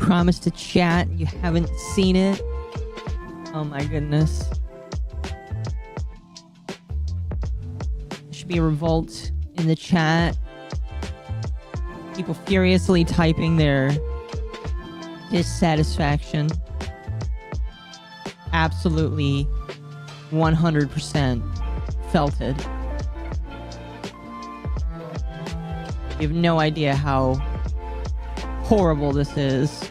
promised to chat. You haven't seen it. Oh my goodness. There should be a revolt in the chat. People furiously typing their dissatisfaction. Absolutely 100% felt it. You have no idea how horrible this is.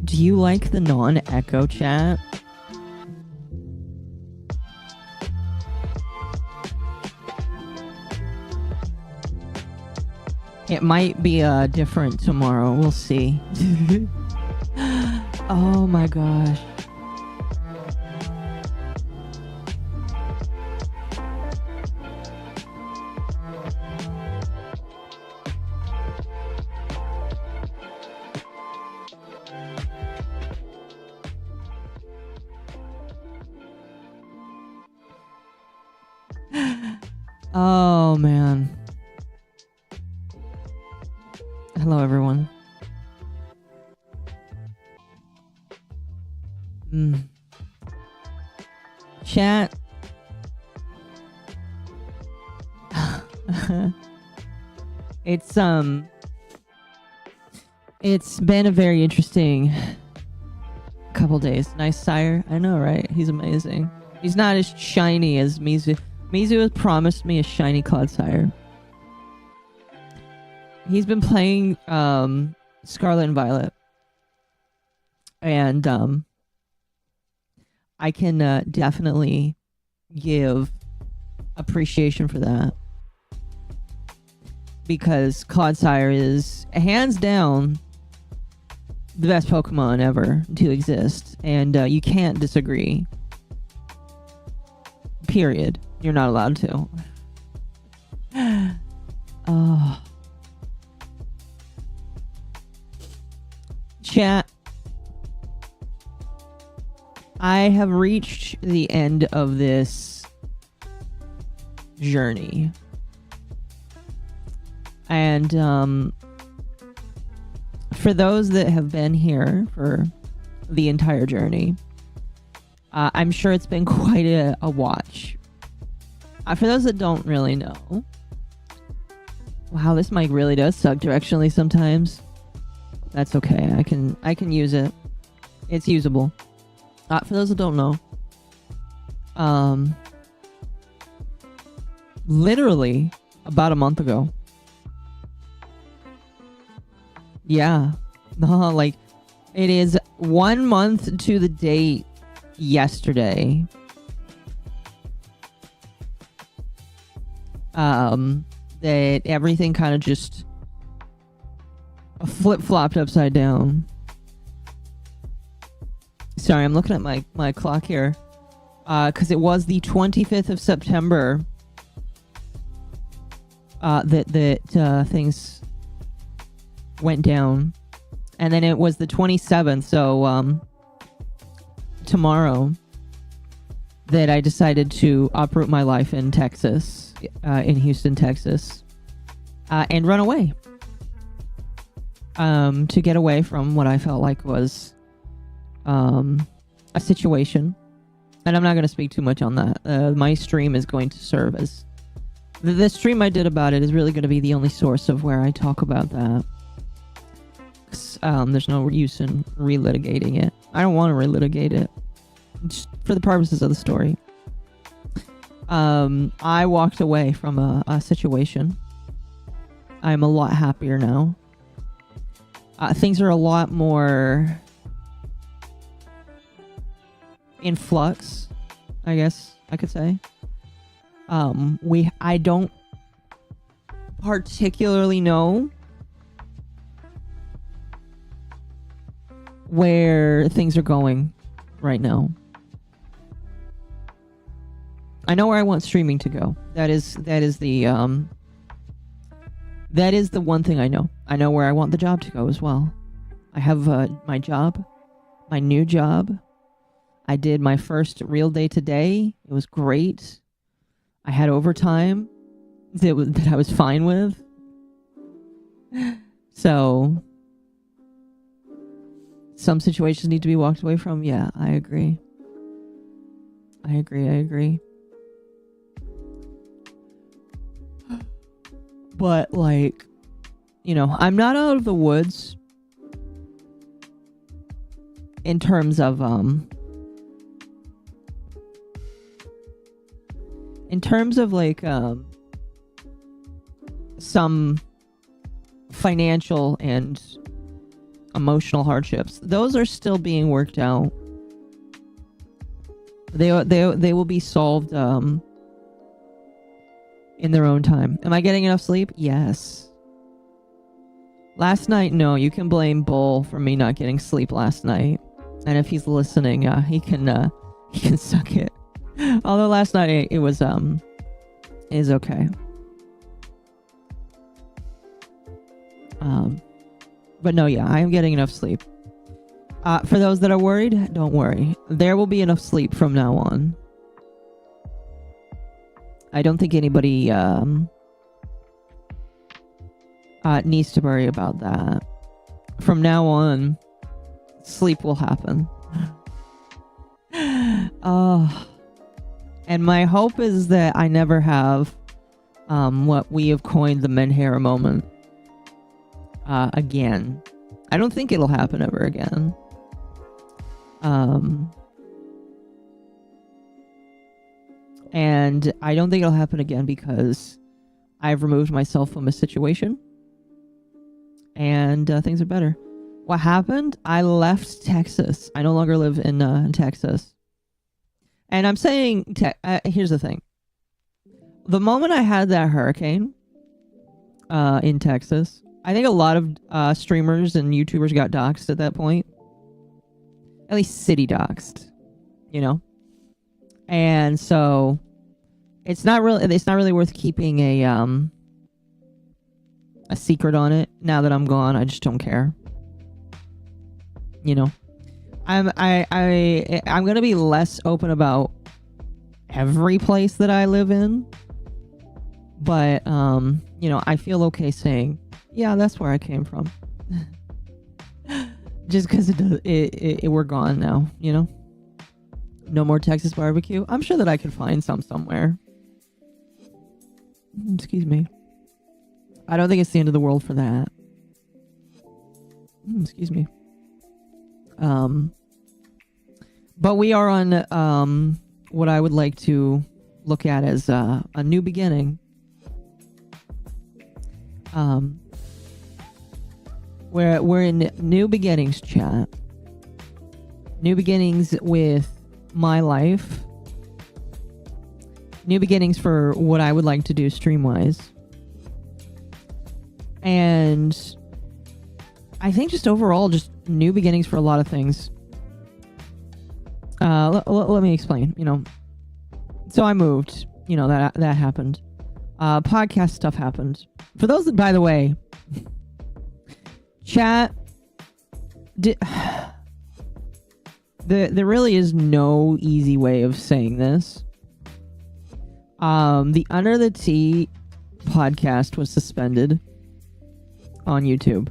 Do you like the non-echo chat? It might be different tomorrow. We'll see. Oh my gosh. Oh man. Hello everyone. Chat. It's been a very interesting couple days. Nice sire. I know, right? He's amazing. He's not as shiny as Mizu. Mizu has promised me a shiny Clodsire. He's been playing Scarlet and Violet. And I can definitely give appreciation for that. Because Clodsire is hands down the best Pokemon ever to exist. And you can't disagree. Period. You're not allowed to. Oh. Chat. I have reached the end of this journey. And for those that have been here for the entire journey, I'm sure it's been quite a watch. For those that don't really know, wow, this mic really does suck directionally sometimes. That's okay. I can use it. It's usable. For those that don't know, literally about a month ago. Yeah, no, like it is 1 month to the date yesterday. That everything kind of just flip-flopped upside down. Sorry, I'm looking at my clock here. Because it was the 25th of September that things went down. And then it was the 27th, so tomorrow, that I decided to uproot my life in Texas, in Houston, Texas, and run away. To get away from what I felt like was a situation. And I'm not going to speak too much on that. My stream is going to serve as... The stream I did about it is really going to be the only source of where I talk about that. There's no use in relitigating it. I don't want to relitigate it. Just for the purposes of the story. I walked away from a situation. I'm a lot happier now. Things are a lot more in flux, I guess I could say. I don't particularly know where things are going right now. I know where I want streaming to go. That is the one thing I know. I know where I want the job to go as well. I have my job, my new job. I did my first real day today. It was great. I had overtime that I was fine with. So some situations need to be walked away from. Yeah, I agree. I agree. But like, you know, I'm not out of the woods in terms of like some financial and emotional hardships. Those are still being worked out. They will be solved in their own time. Am I getting enough sleep? Yes. Last night, no. You can blame Bull for me not getting sleep last night. And if he's listening, he can suck it. Although last night it was is okay. But no, yeah, I am getting enough sleep. For those that are worried, don't worry. There will be enough sleep from now on. I don't think anybody needs to worry about that. From now on, sleep will happen. And my hope is that I never have what we have coined the menhair moment again. I don't think it'll happen ever again. And I don't think it'll happen again because I've removed myself from a situation and things are better. What happened? I left Texas. I no longer live in Texas. And I'm saying, here's the thing. The moment I had that hurricane in Texas, I think a lot of streamers and YouTubers got doxxed at that point. At least city doxxed, you know? And so it's not really worth keeping a secret on it. Now that I'm gone, I just don't care. You know? I'm gonna be less open about every place that I live in. But you know, I feel okay saying, yeah, that's where I came from. Just because we're gone now, you know? No more Texas barbecue. I'm sure that I could find some somewhere. Excuse me. I don't think it's the end of the world for that. Excuse me. But we are on what I would like to look at as a new beginning. We're in new beginnings, chat. New beginnings with my life. New beginnings for what I would like to do stream-wise. And I think just overall, just new beginnings for a lot of things. Let me explain, you know. So I moved, you know, that happened. Podcast stuff happened. For those that, by the way, chat, there really is no easy way of saying this. The Under the Tea podcast was suspended on YouTube.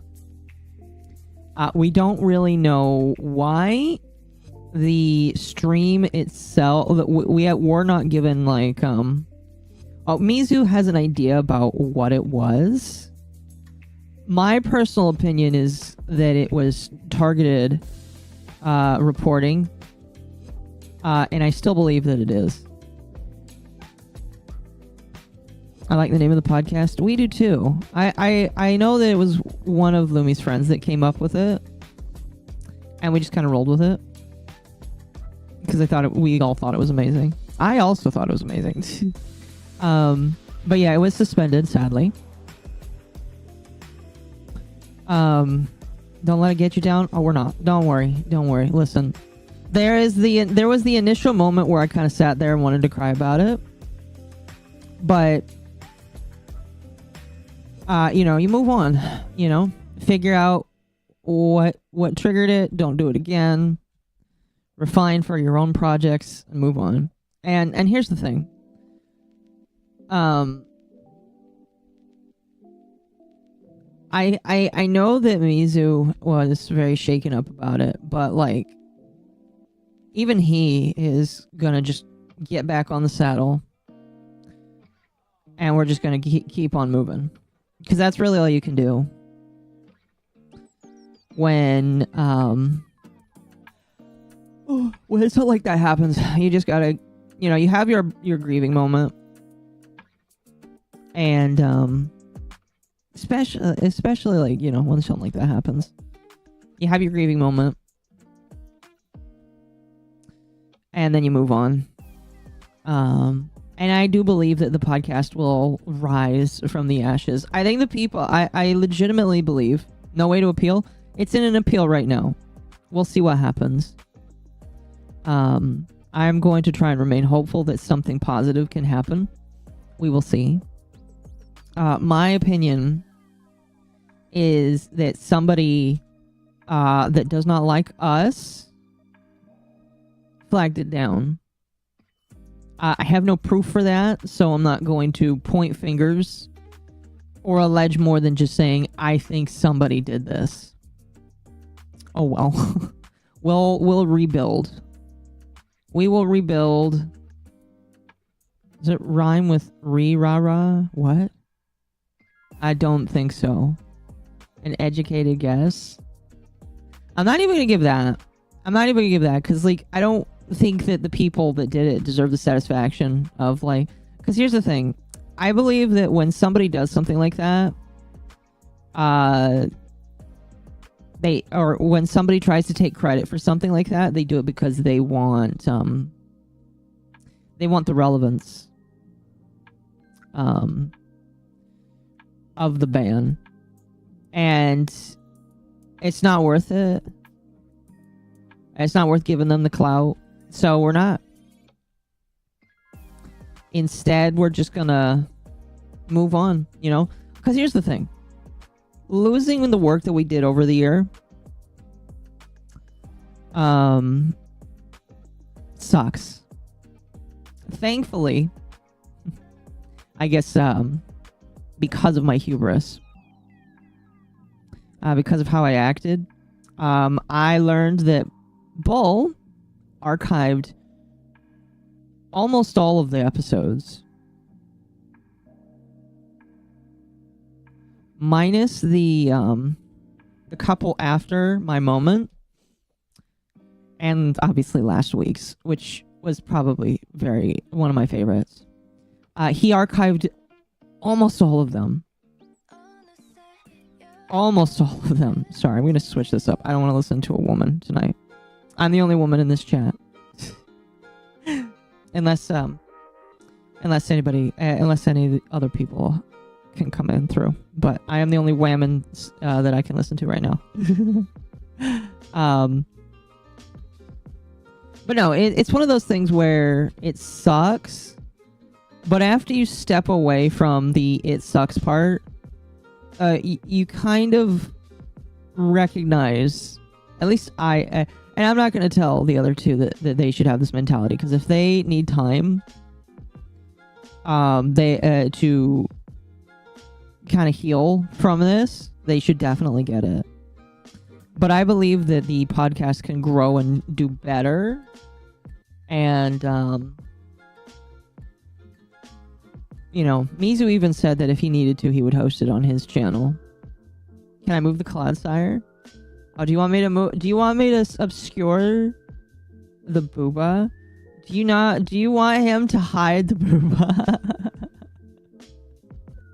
We don't really know why. The stream itself, we're not given like Mizu has an idea about what it was. My personal opinion is that it was targeted reporting, and I still believe that it is. I like the name of the podcast. We do too. I know that it was one of Lumi's friends that came up with it, and we just kind of rolled with it because we all thought it was amazing. I also thought it was amazing. But yeah, it was suspended, sadly. Don't let it get you down. Oh, we're not. Don't worry. Listen, there was the initial moment where I kind of sat there and wanted to cry about it, but you know, you move on. You know, figure out what triggered it. Don't do it again. Refine for your own projects and move on. And here's the thing. I know that Mizu was very shaken up about it, but like, even he is gonna just get back on the saddle, and we're just gonna keep on moving, because that's really all you can do when when something like that happens. You just gotta, you know, you have your grieving moment, and especially like, you know, when something like that happens, you have your grieving moment, and then you move on. And I do believe that the podcast will rise from the ashes. I think the people, I legitimately believe, no way to appeal. It's in an appeal right now. We'll see what happens. I'm going to try and remain hopeful that something positive can happen. We will see. My opinion is that somebody that does not like us flagged it down. I have no proof for that, so I'm not going to point fingers or allege more than just saying, I think somebody did this. Oh well. We'll rebuild. We will rebuild. Does it rhyme with re-ra-ra? What? I don't think so. An educated guess? I'm not even gonna give that. I'm not even gonna give that, because like, I don't think that the people that did it deserve the satisfaction of like, because here's the thing. I believe that when somebody does something like that, when somebody tries to take credit for something like that, they do it because they want the relevance of the ban, and it's not worth it. It's not worth giving them the clout, so we're not. Instead, we're just gonna move on, you know? Because here's the thing. Losing the work that we did over the year sucks. Thankfully, I guess because of my hubris, because of how I acted, I learned that Bull archived almost all of the episodes, minus the couple after my moment, and obviously last week's, which was probably one of my favorites. He archived almost all of them. Almost all of them. Sorry, I'm going to switch this up. I don't want to listen to a woman tonight. I'm the only woman in this chat. Unless any other people can come in through. But I am the only whammon that I can listen to right now. But no, it's one of those things where it sucks. But after you step away from the it sucks part, you kind of recognize, at least and I'm not going to tell the other two that they should have this mentality, because if they need time to kind of heal from this, they should definitely get it. But I believe that the podcast can grow and do better, and you know, Mizu even said that if he needed to, he would host it on his channel. Can I move the Clodsire? Oh, do you want me to move? Do you want me to obscure the booba? Do you want him to hide the booba?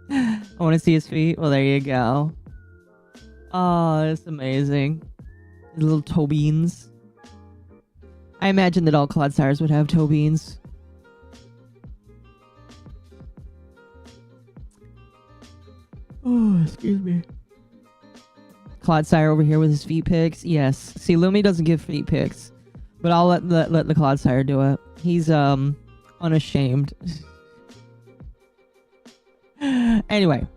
I want to see his feet. Well, there you go. Oh, that's amazing. The little toe beans. I imagine that all Clodsires would have toe beans. Oh, excuse me. Clodsire over here with his feet pics. Yes. See, Lumi doesn't give feet pics. But I'll let the Clodsire do it. He's unashamed. Anyway.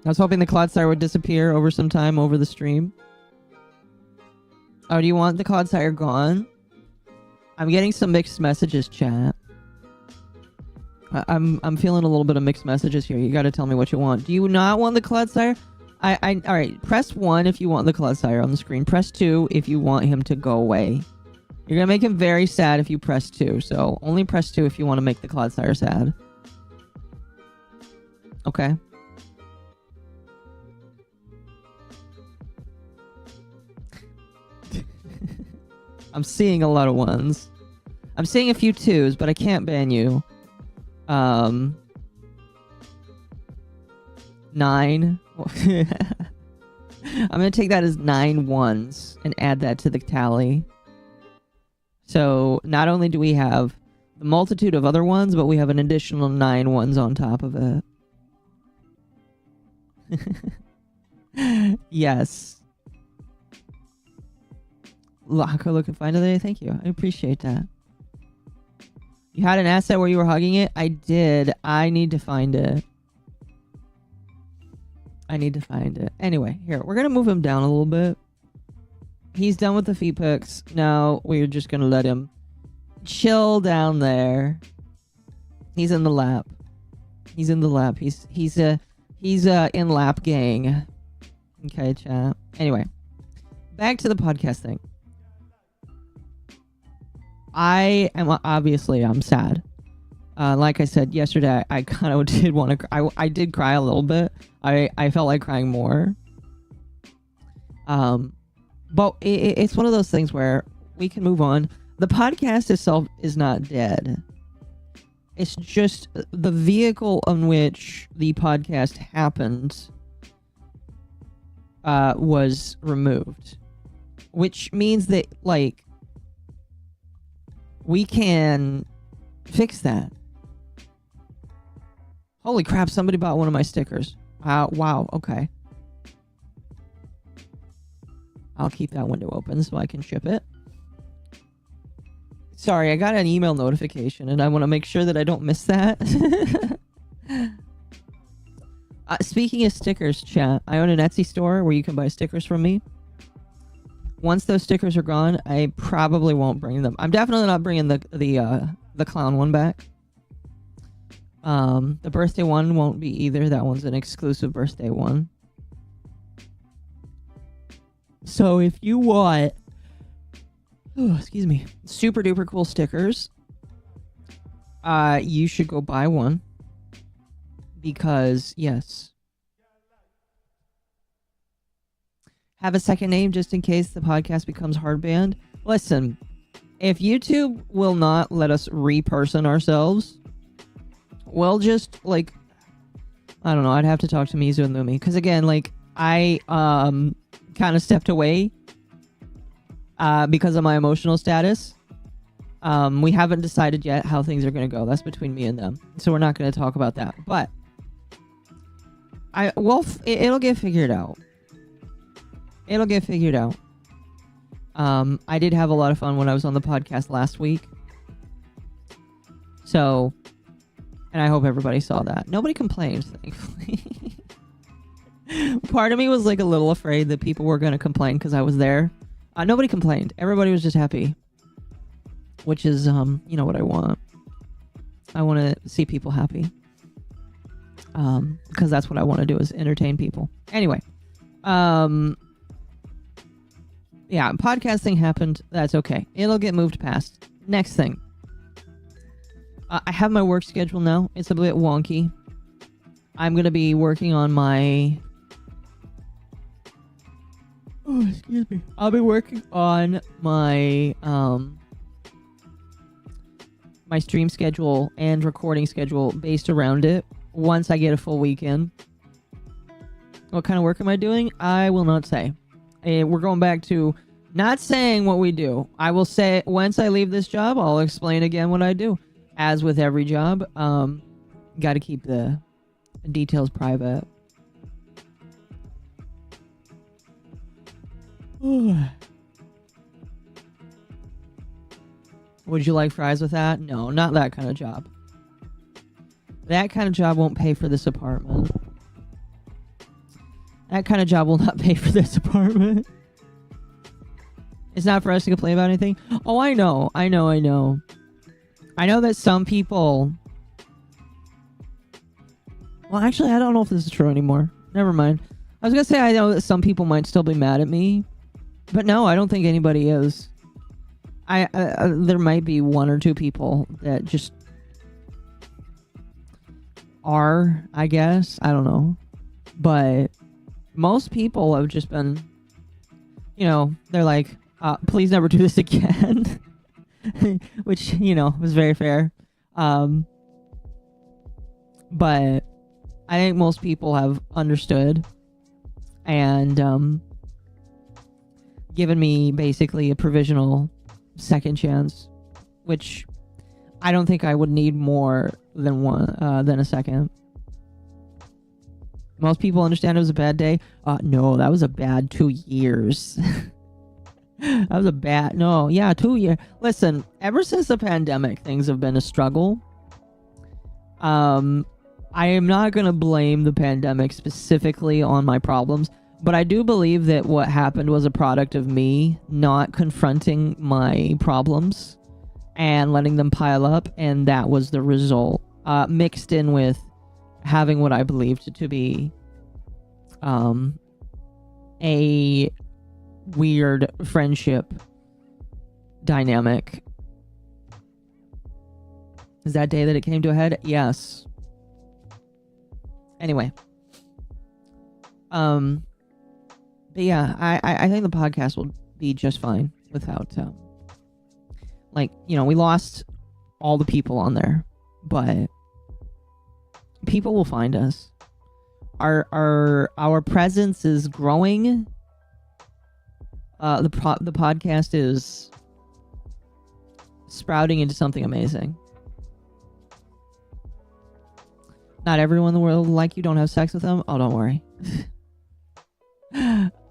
I was hoping the Clodsire would disappear over some time over the stream. Oh, do you want the Clodsire gone? I'm getting some mixed messages, chat. I'm feeling a little bit of mixed messages here. You gotta tell me what you want. Do you not want the Clodsire? Alright, press 1 if you want the Clodsire on the screen. Press 2 if you want him to go away. You're gonna make him very sad if you press 2, so only press 2 if you want to make the Clodsire sad. Okay. I'm seeing a lot of 1s. I'm seeing a few 2s, but I can't ban you. 9. I'm gonna take that as 9 1s and add that to the tally. So not only do we have the multitude of other 1s, but we have an additional 9 1s on top of it. Yes. Look and find it today. Thank you. I appreciate that. You had an asset where you were hugging it? I did. I need to find it. Anyway, here. We're going to move him down a little bit. He's done with the feet pics. Now we're just going to let him chill down there. He's in the lap. He's in lap gang. Okay, chat. Anyway. Back to the podcast thing. I'm sad. Like I said yesterday, I kind of did want to. I did cry a little bit. I felt like crying more. But it's one of those things where we can move on. The podcast itself is not dead. It's just the vehicle on which the podcast happened was removed, which means that like. We can fix that. Holy crap, somebody bought one of my stickers. Wow, okay. I'll keep that window open so I can ship it. Sorry, I got an email notification and I want to make sure that I don't miss that. Speaking of stickers, chat, I own an Etsy store where you can buy stickers from me. Once those stickers are gone, I probably won't bring them. I'm definitely not bringing the clown one back. The birthday one won't be either. That one's an exclusive birthday one. So if you want, excuse me, super duper cool stickers, you should go buy one. Because yes. Have a second name just in case the podcast becomes hard banned. Listen, if YouTube will not let us reperson ourselves, we'll just, like, I don't know, I'd have to talk to Mizu and Lumi. Because again, like, I kind of stepped away because of my emotional status. We haven't decided yet how things are going to go. That's between me and them. So we're not going to talk about that. But it'll get figured out. It'll get figured out. I did have a lot of fun when I was on the podcast last week. So, and I hope everybody saw that. Nobody complained, thankfully. Part of me was like a little afraid that people were going to complain because I was there. Nobody complained. Everybody was just happy. Which is, you know what I want. I want to see people happy. Because that's what I want to do is entertain people. Anyway. Yeah, podcasting happened. That's okay. It'll get moved past. Next thing. I have my work schedule now. It's a bit wonky. I'm going to be working on my... Oh, excuse me. I'll be working on my my stream schedule and recording schedule based around it once I get a full weekend. What kind of work am I doing? I will not say. We're going back to not saying what we do. I will say once I leave this job, I'll explain again what I do. As with every job, got to keep the details private. Would you like fries with that? No, not that kind of job. That kind of job won't pay for this apartment. That kind of job will not pay for this apartment. It's not for us to complain about anything. Oh, I know. I know that some people... Well, actually, I don't know if this is true anymore. Never mind. I was going to say I know that some people might still be mad at me. But no, I don't think anybody is. There might be one or two people that just are, I guess. I don't know. But most people have just been, you know, they're like, please never do this again. Which, you know, was very fair. But I think most people have understood and given me basically a provisional second chance, which I don't think I would need more than a second. Most people understand it was a bad day. No, that was a bad 2 years. That was a bad... No, yeah, 2 years. Listen, ever since the pandemic, things have been a struggle. I am not going to blame the pandemic specifically on my problems, but I do believe that what happened was a product of me not confronting my problems and letting them pile up, and that was the result. Mixed in with having what I believed to be a weird friendship dynamic. Is that day that it came to a head? Yes. Anyway. But yeah, I think the podcast will be just fine without, like, you know, we lost all the people on there, but people will find us. Our presence is growing. The podcast is sprouting into something amazing. Not everyone in the world like you. Don't have sex with them. Oh, don't worry.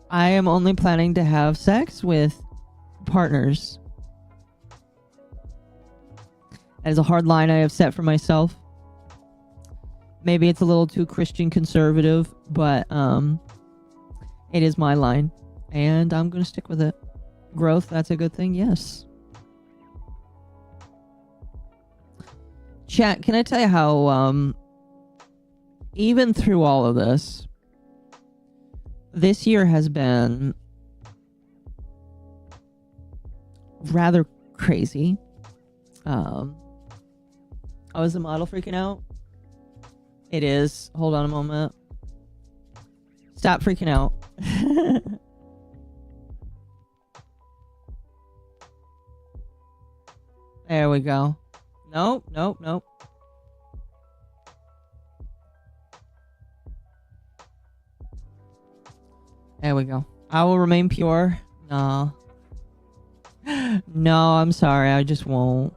I am only planning to have sex with partners. That is a hard line I have set for myself. Maybe it's a little too Christian conservative, but it is my line, and I'm gonna stick with it. Growth, that's a good thing. Yes. Chat, can I tell you how even through all of this year has been rather crazy. Oh, is the model freaking out? It is. Hold on a moment. Stop freaking out. There we go. Nope. There we go. I will remain pure. No. No, I'm sorry. I just won't.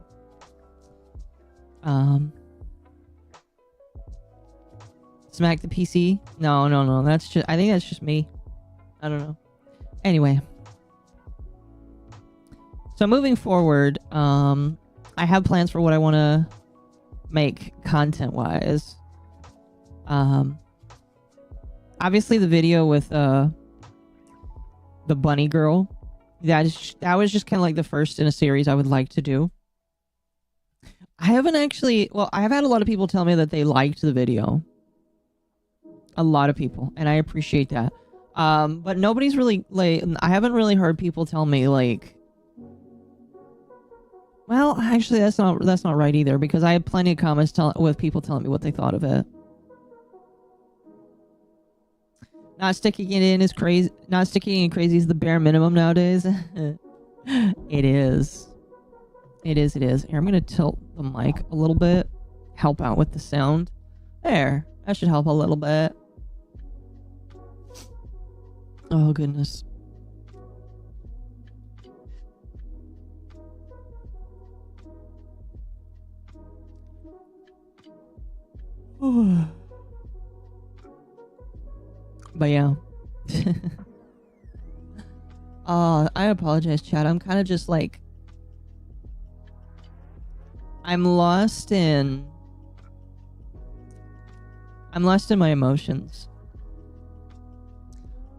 Smack the PC? No. That's just... I think that's just me. I don't know. Anyway. So moving forward, I have plans for what I want to make content-wise. Obviously the video with the bunny girl, that was just kind of like the first in a series I would like to do. I haven't actually... Well, I have had a lot of people tell me that they liked the video. A lot of people, and I appreciate that. But nobody's really, like... I haven't really heard people tell me, like... Well, actually, that's not right either, because I had plenty of comments with people telling me what they thought of it. Not sticking it in is crazy. Not sticking in crazy is the bare minimum nowadays. It is. It is. Here, I'm gonna tilt the mic a little bit. Help out with the sound. There. That should help a little bit. Oh, goodness. But yeah. I apologize, chat. I'm kind of just like... I'm lost in my emotions.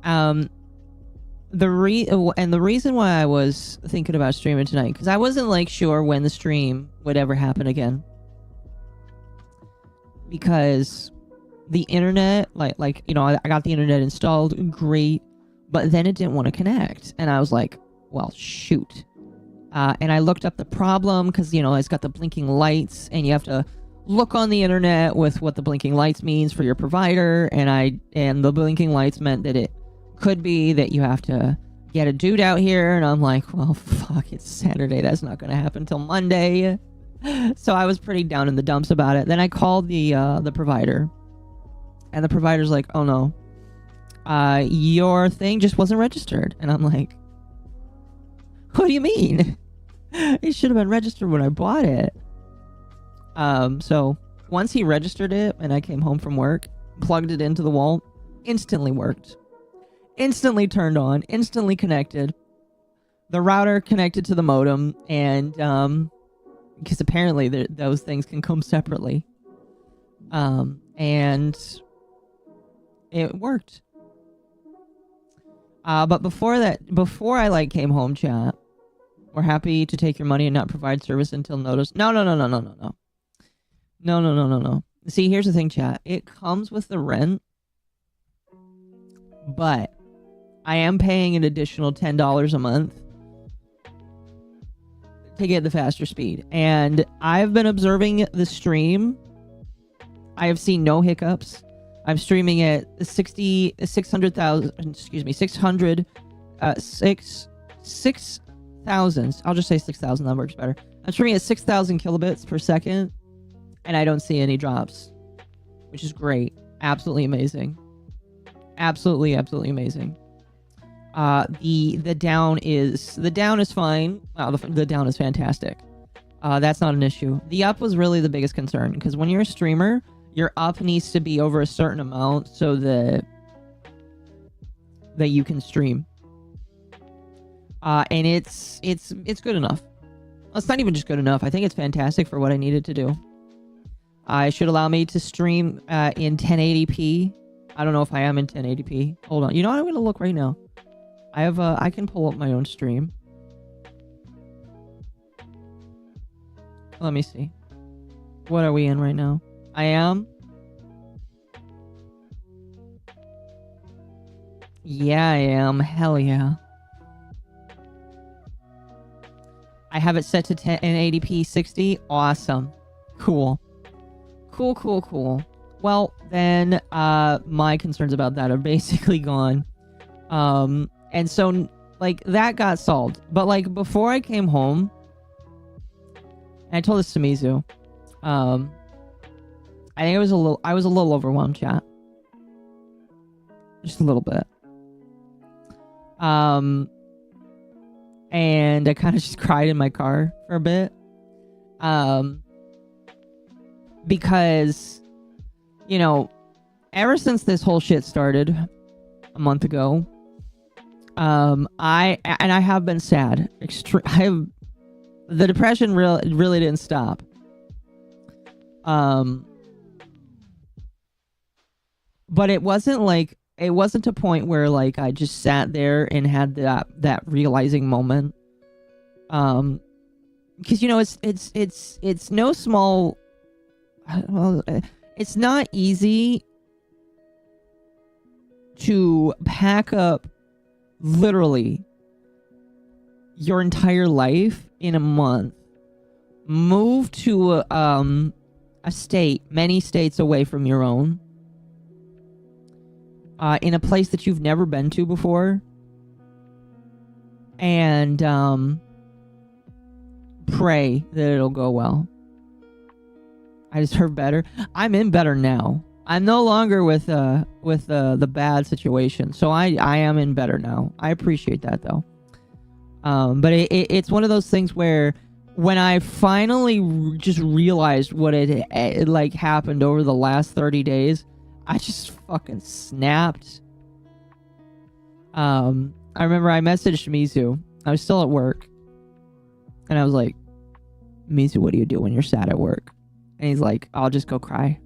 The reason why I was thinking about streaming tonight, because I wasn't like sure when the stream would ever happen again, because the internet, like you know, I got the internet installed, great, but then it didn't want to connect, and I was like, well, shoot. And I looked up the problem, because you know it's got the blinking lights, and you have to look on the internet with what the blinking lights means for your provider, and the blinking lights meant that it could be that you have to get a dude out here, and I'm like, well, fuck, it's Saturday, that's not gonna happen till Monday. So I was pretty down in the dumps about it. Then I called the provider, and the provider's like, oh no, your thing just wasn't registered. And I'm like, what do you mean? It should have been registered when I bought it. So once he registered it and I came home from work, plugged it into the wall, instantly worked. Instantly turned on, instantly connected. The router connected to the modem, and because apparently those things can come separately. And it worked. But before I like came home, chat, we're happy to take your money and not provide service until notice. No. See, here's the thing, chat. It comes with the rent, but I am paying an additional $10 a month to get the faster speed. And I've been observing the stream. I have seen no hiccups. I'm streaming at 600,000, I'll just say 6,000, that works better. I'm streaming at 6,000 kilobits per second, and I don't see any drops, which is great. Absolutely amazing. Absolutely amazing. The down is fine. Wow, the down is fantastic. That's not an issue. The up was really the biggest concern, because when you're a streamer, your up needs to be over a certain amount so that you can stream. And it's good enough. It's not even just good enough. I think it's fantastic for what I needed to do. I should allow me to stream in 1080p. I don't know if I am in 1080p. Hold on. You know what? I'm going to look right now. I can pull up my own stream. Let me see. What are we in right now? I am. Yeah, I am. Hell yeah. I have it set to 1080p 60. Awesome. Cool. Cool. Well, then, my concerns about that are basically gone. And so, like, that got solved. But, like, before I came home, and I told this to Mizu, I think I was a little overwhelmed, chat. Just a little bit. And I kind of just cried in my car for a bit. Because, you know, ever since this whole shit started a month ago, I have been sad. The depression really didn't stop. But it wasn't a point where like I just sat there and had that realizing moment. Because you know it's no small. Well, it's not easy to pack up literally your entire life in a month, move to a state, many states away from your own, in a place that you've never been to before, and pray that it'll go well. I deserve better. I'm in better now. I'm no longer with the bad situation, so I am in better now. I appreciate that though. But it's one of those things where when I finally just realized what it like happened over the last 30 days, I just fucking snapped. I remember I messaged Mizu. I was still at work, and I was like, Mizu, what do you do when you're sad at work? And he's like, I'll just go cry.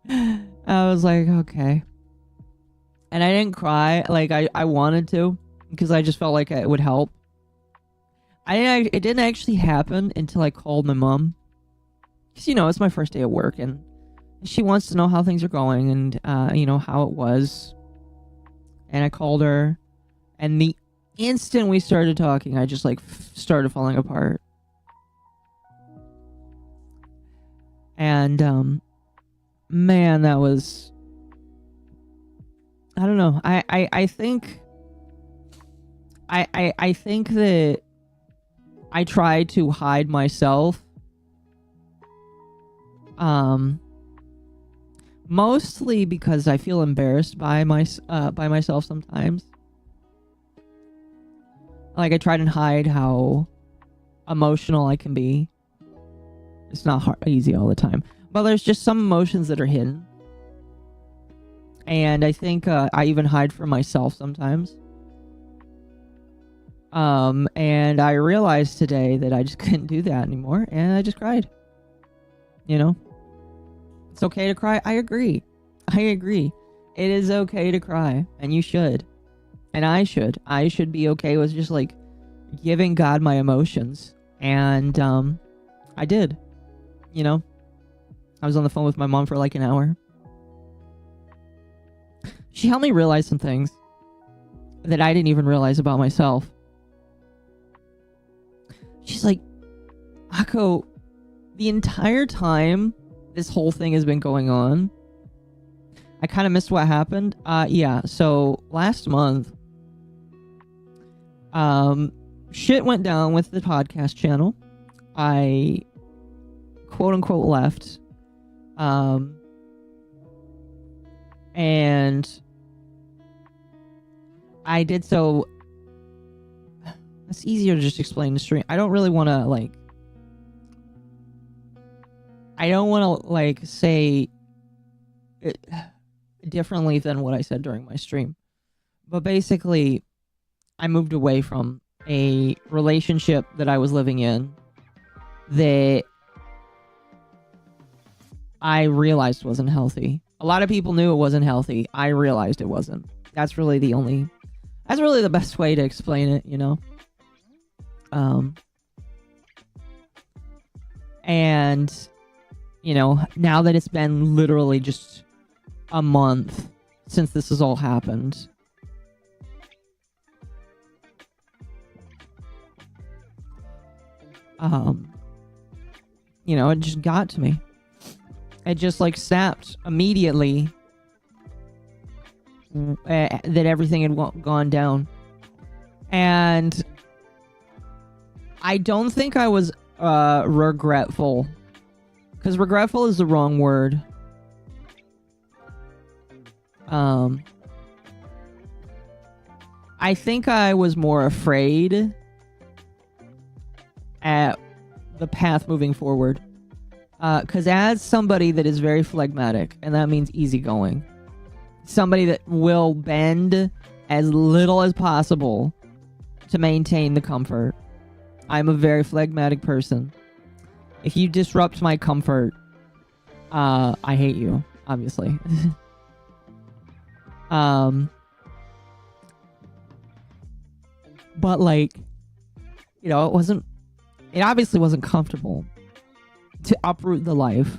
I was like, okay. And I didn't cry like I wanted to, because I just felt like it would help. It didn't actually happen until I called my mom. Because, you know, it's my first day at work, and she wants to know how things are going and, you know, how it was. And I called her, and the instant we started talking, I just, like, started falling apart. And, man, that was... I don't know. I think... I think that I tried to hide myself. Mostly because I feel embarrassed by myself sometimes. Like, I try to hide how emotional I can be. It's not easy all the time. But there's just some emotions that are hidden. And I think I even hide from myself sometimes. And I realized today that I just couldn't do that anymore, and I just cried. You know? It's okay to cry. I agree. It is okay to cry, and you should. And I should. I should be okay with just, like, giving God my emotions. And, I did. You know? I was on the phone with my mom for, like, an hour. She helped me realize some things that I didn't even realize about myself. She's like, Akko, the entire time this whole thing has been going on, I kind of missed what happened. Yeah, so last month, shit went down with the podcast channel. I quote unquote left. And I did so. It's easier to just explain the stream. I don't really want to, like... I don't want to, like, say it differently than what I said during my stream. But basically, I moved away from a relationship that I was living in that I realized wasn't healthy. A lot of people knew it wasn't healthy. I realized it wasn't. That's really the best way to explain it, you know? And, you know, now that it's been literally just a month since this has all happened, you know, it just got to me. It just, like, snapped immediately that everything had gone down. And I don't think I was regretful, because regretful is the wrong word. I think I was more afraid at the path moving forward, because as somebody that is very phlegmatic, and that means easygoing, somebody that will bend as little as possible to maintain the comfort. I'm a very phlegmatic person. If you disrupt my comfort, I hate you, obviously. But, like, you know, it obviously wasn't comfortable to uproot the life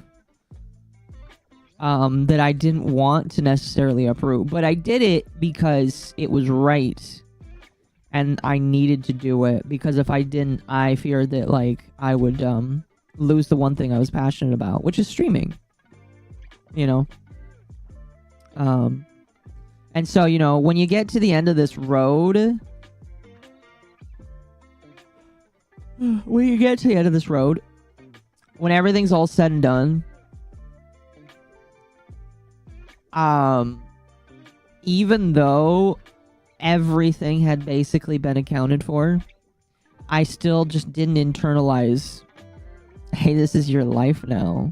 that I didn't want to necessarily uproot. But I did it because it was right. And I needed to do it, because if I didn't, I feared that, like, I would lose the one thing I was passionate about, which is streaming. You know? And so, you know, when you get to the end of this road... when everything's all said and done... even though everything had basically been accounted for, I still just didn't internalize, hey, this is your life now.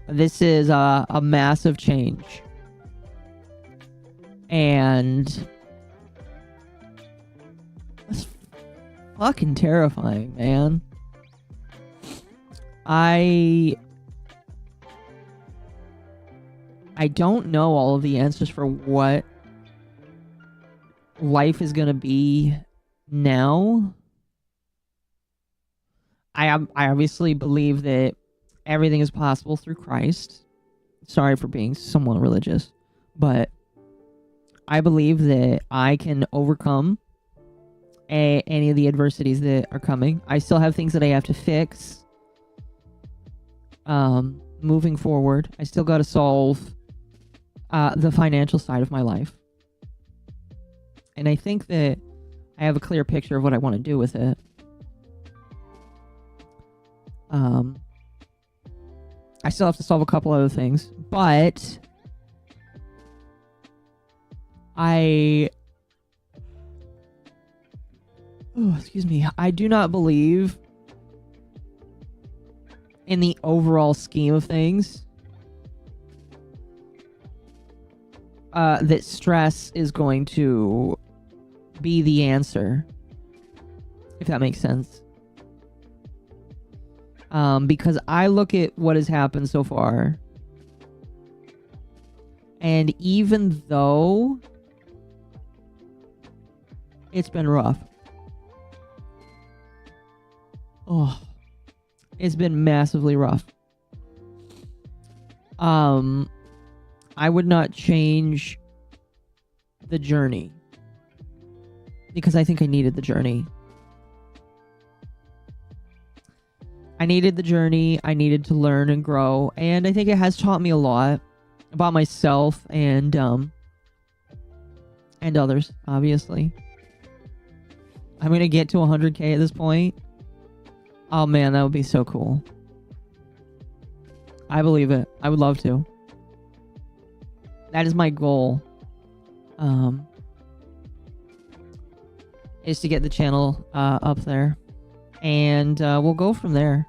This is a massive change. And fucking terrifying, man. I don't know all of the answers for what life is gonna be now. I obviously believe that everything is possible through Christ. Sorry for being somewhat religious, but I believe that I can overcome any of the adversities that are coming. I still have things that I have to fix. Moving forward, I still got to solve the financial side of my life. And I think that I have a clear picture of what I want to do with it. I still have to solve a couple other things, but excuse me. I do not believe in the overall scheme of things that stress is going to be the answer, if that makes sense. Because I look at what has happened so far, and even though it's been rough, it's been massively rough. I would not change the journey because I think I needed the journey. I needed the journey. I needed to learn and grow. And I think it has taught me a lot about myself and others, obviously. I'm going to get to 100K at this point. Oh man, that would be so cool. I believe it. I would love to. That is my goal. Is to get the channel up there. And we'll go from there.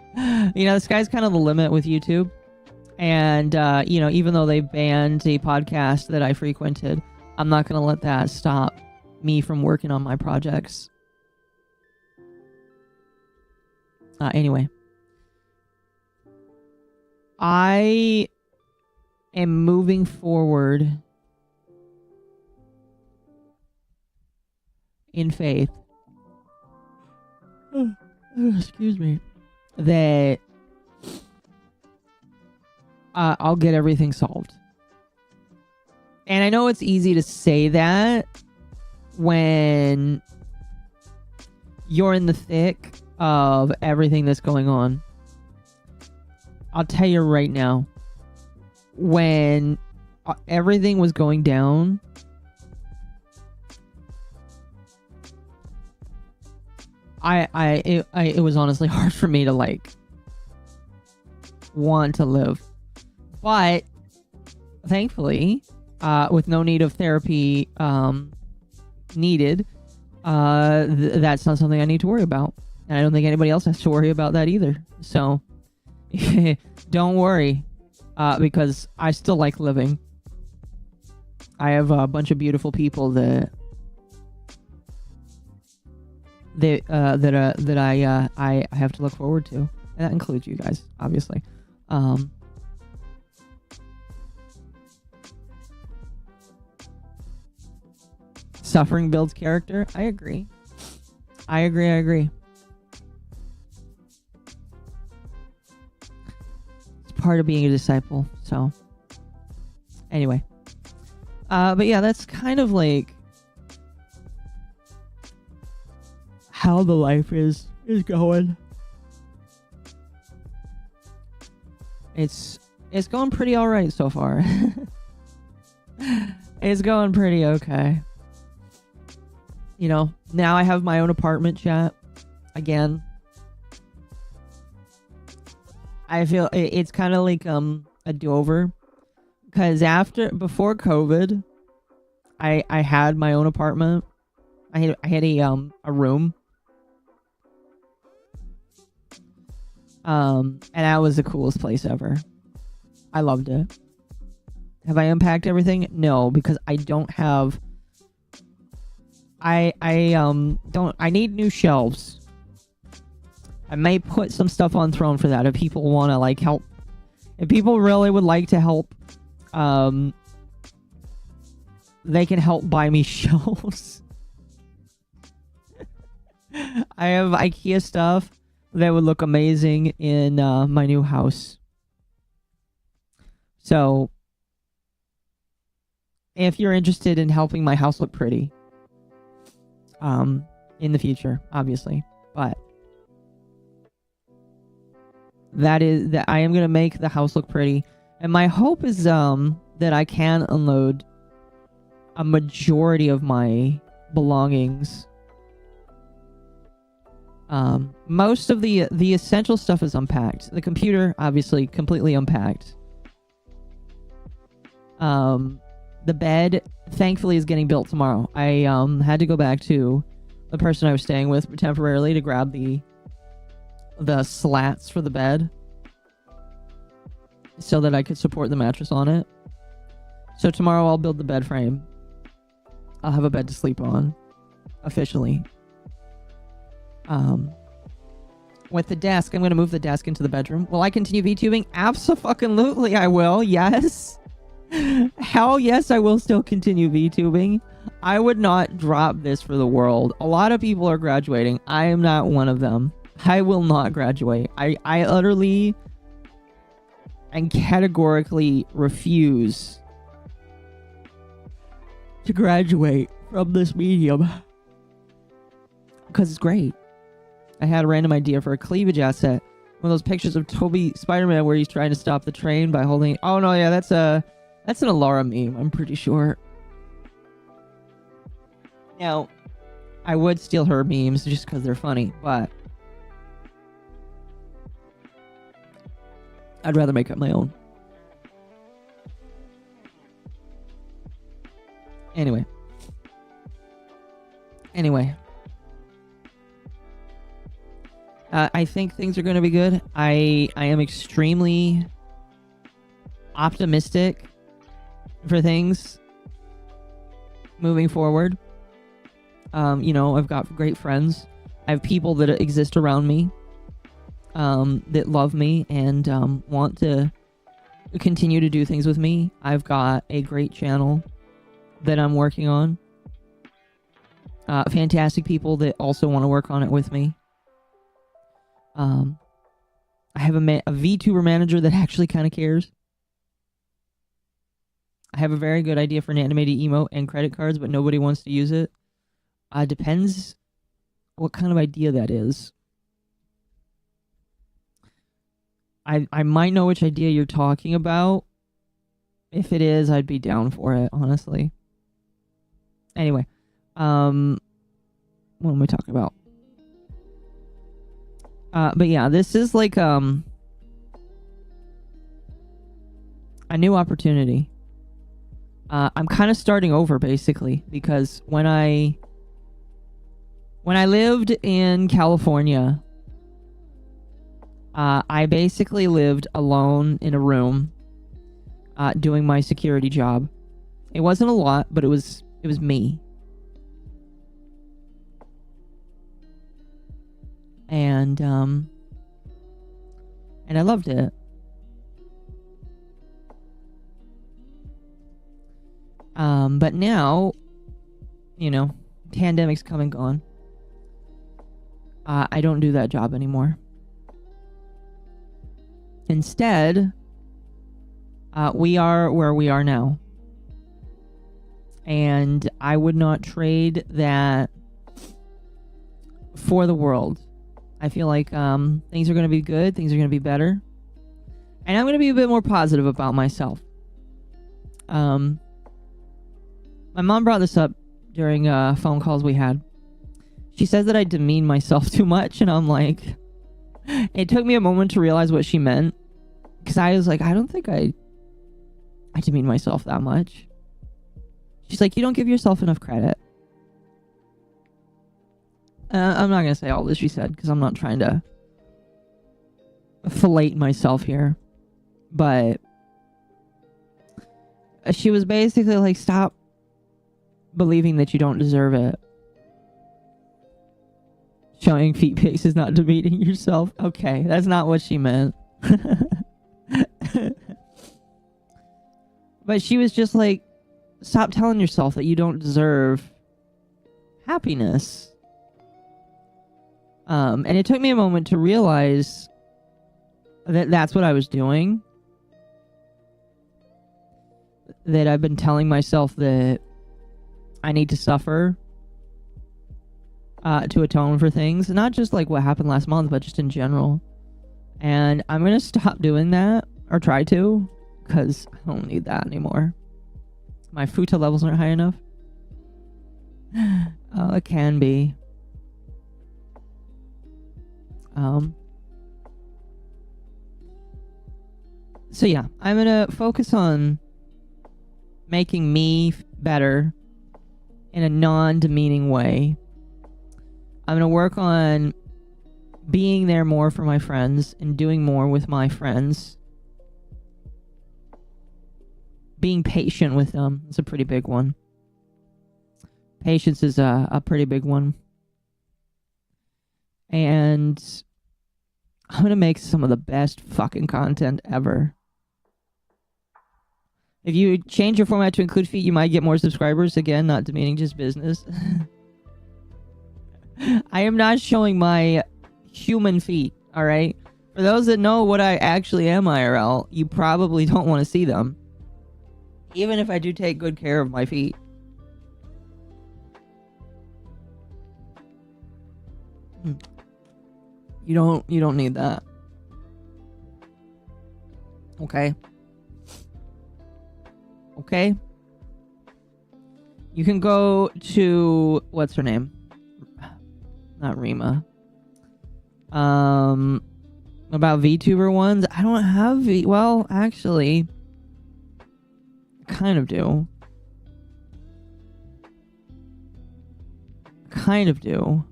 You know, the sky's kind of the limit with YouTube. And, you know, even though they banned a podcast that I frequented, I'm not going to let that stop me from working on my projects. Anyway. I am moving forward in faith. Excuse me. That I'll get everything solved. And I know it's easy to say that when you're in the thick of everything that's going on. I'll tell you right now, when everything was going down, it was honestly hard for me to like want to live. But thankfully, with no need of therapy needed, that's not something I need to worry about. And I don't think anybody else has to worry about that either. So don't worry, because I still like living. I have a bunch of beautiful people that I have to look forward to, and that includes you guys, obviously. Suffering builds character. I agree. I agree. It's part of being a disciple. So anyway, but yeah, that's kind of like how the life is going. It's going pretty all right so far. It's going pretty okay. You know, now I have my own apartment, chat. Again, I feel it's kind of like a do-over, because before COVID, I had my own apartment. I had a room. And that was the coolest place ever. I loved it. Have I unpacked everything? No, because I don't have I need new shelves. I may put some stuff on Throne for that if people want to like help. If people really would like to help, they can help buy me shelves. I have IKEA stuff that would look amazing in my new house. So, if you're interested in helping my house look pretty, in the future, obviously, but that I am gonna make the house look pretty, and my hope is that I can unload a majority of my belongings. Most of the essential stuff is unpacked. The computer, obviously, completely unpacked. The bed, thankfully, is getting built tomorrow. I had to go back to the person I was staying with temporarily to grab the slats for the bed so that I could support the mattress on it. So tomorrow I'll build the bed frame. I'll have a bed to sleep on, officially. With the desk, I'm going to move the desk into the bedroom. Will I continue VTubing? Abso-fucking-lutely I will, yes. Hell yes, I will still continue VTubing. I would not drop this for the world. A lot of people are graduating. I am not one of them. I will not graduate. I utterly and categorically refuse to graduate from this medium. Because it's great. I had a random idea for a cleavage asset. One of those pictures of Toby Spider-Man where he's trying to stop the train by holding... Oh no, yeah, that's an Alara meme, I'm pretty sure. Now, I would steal her memes just because they're funny, but I'd rather make up my own. Anyway. I think things are going to be good. I am extremely optimistic for things moving forward. You know, I've got great friends. I have people that exist around me that love me and want to continue to do things with me. I've got a great channel that I'm working on. Fantastic people that also want to work on it with me. I have a VTuber manager that actually kind of cares. I have a very good idea for an animated emote and credit cards, but nobody wants to use it. Depends what kind of idea that is. I might know which idea you're talking about. If it is, I'd be down for it, honestly. Anyway, what am I talking about? But yeah, this is like a new opportunity. I'm kind of starting over basically because when I lived in California, I basically lived alone in a room doing my security job. It wasn't a lot, but it was me. And I loved it. But now, you know, pandemic's come and gone. I don't do that job anymore. Instead, we are where we are now. And I would not trade that for the world. I feel like things are going to be good. Things are going to be better. And I'm going to be a bit more positive about myself. My mom brought this up during phone calls we had. She says that I demean myself too much. And I'm like... It took me a moment to realize what she meant. Because I was like, I don't think I demean myself that much. She's like, you don't give yourself enough credit. I'm not going to say all this she said, because I'm not trying to fillet myself here. But she was basically like, stop believing that you don't deserve it. Showing feet pics is not demeaning yourself. Okay, that's not what she meant. But she was just like, stop telling yourself that you don't deserve happiness. And it took me a moment to realize that that's what I was doing. That I've been telling myself that I need to suffer to atone for things. Not just like what happened last month, but just in general. And I'm going to stop doing that, or try to, because I don't need that anymore. My futa levels aren't high enough. Oh, it can be. So yeah, I'm gonna focus on making me better in a non-demeaning way. I'm gonna work on being there more for my friends and doing more with my friends. Being patient with them is a pretty big one. Patience is a pretty big one. And I'm gonna make some of the best fucking content ever. If you change your format to include feet, you might get more subscribers. Again, not demeaning, just business. I am not showing my human feet, alright? For those that know what I actually am IRL, you probably don't want to see them. Even if I do take good care of my feet. You don't need that. Okay? Okay? You can go to... What's her name? Not Rima. About VTuber ones. I don't have well, actually... kind of do. Kind of do.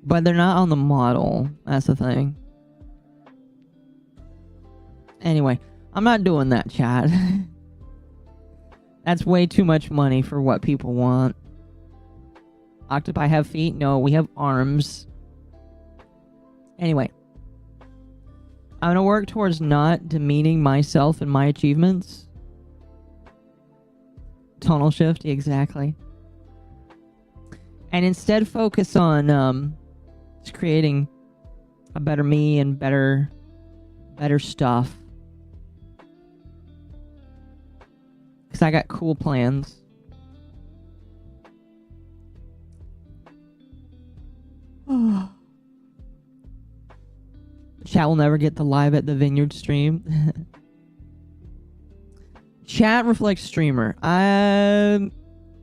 But they're not on the model. That's the thing. Anyway, I'm not doing that, chat. That's way too much money for what people want. Octopi have feet? No, we have arms. Anyway. I'm gonna work towards not demeaning myself and my achievements. Tonal shift, exactly. And instead focus on just creating a better me and better stuff. Because I got cool plans. Chat will never get the live at the Vineyard stream. Chat reflects streamer.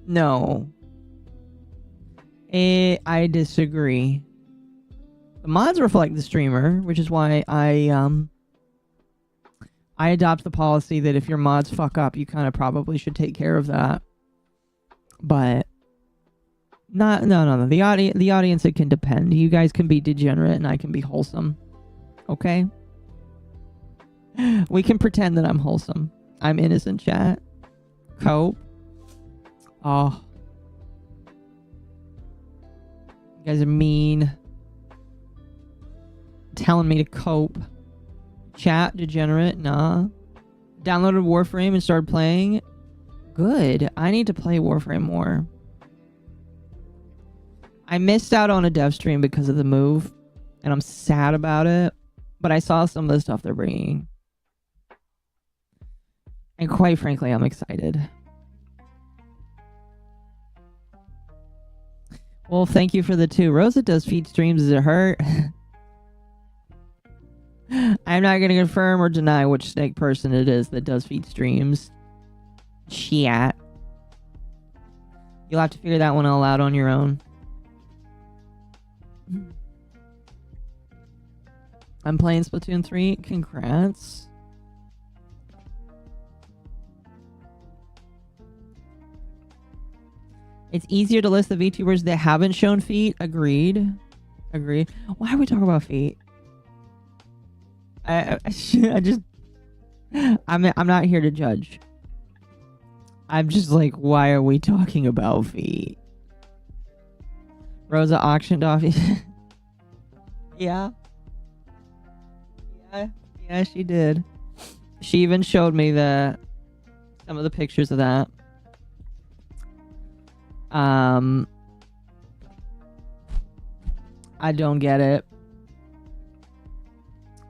No. I disagree. The mods reflect the streamer, which is why I adopt the policy that if your mods fuck up, you kind of probably should take care of that. But no. The audience, it can depend. You guys can be degenerate and I can be wholesome. Okay? We can pretend that I'm wholesome. I'm innocent, chat. Cope. Oh. You guys are mean. Telling me to cope. Chat, degenerate, nah. Downloaded Warframe and started playing. Good. I need to play Warframe more. I missed out on a dev stream because of the move. And I'm sad about it. But I saw some of the stuff they're bringing. And quite frankly, I'm excited. Well, thank you for the 2. Rosa does feed streams. Does it hurt? I'm not going to confirm or deny which snake person it is that does feed streams. Chat. You'll have to figure that one all out on your own. I'm playing Splatoon 3. Congrats. It's easier to list the VTubers that haven't shown feet. Agreed. Agreed. Why are we talking about feet? I'm not here to judge. I'm just like, why are we talking about feet? Rosa auctioned off. Yeah. Yeah, she did. She even showed me some of the pictures of that. I don't get it.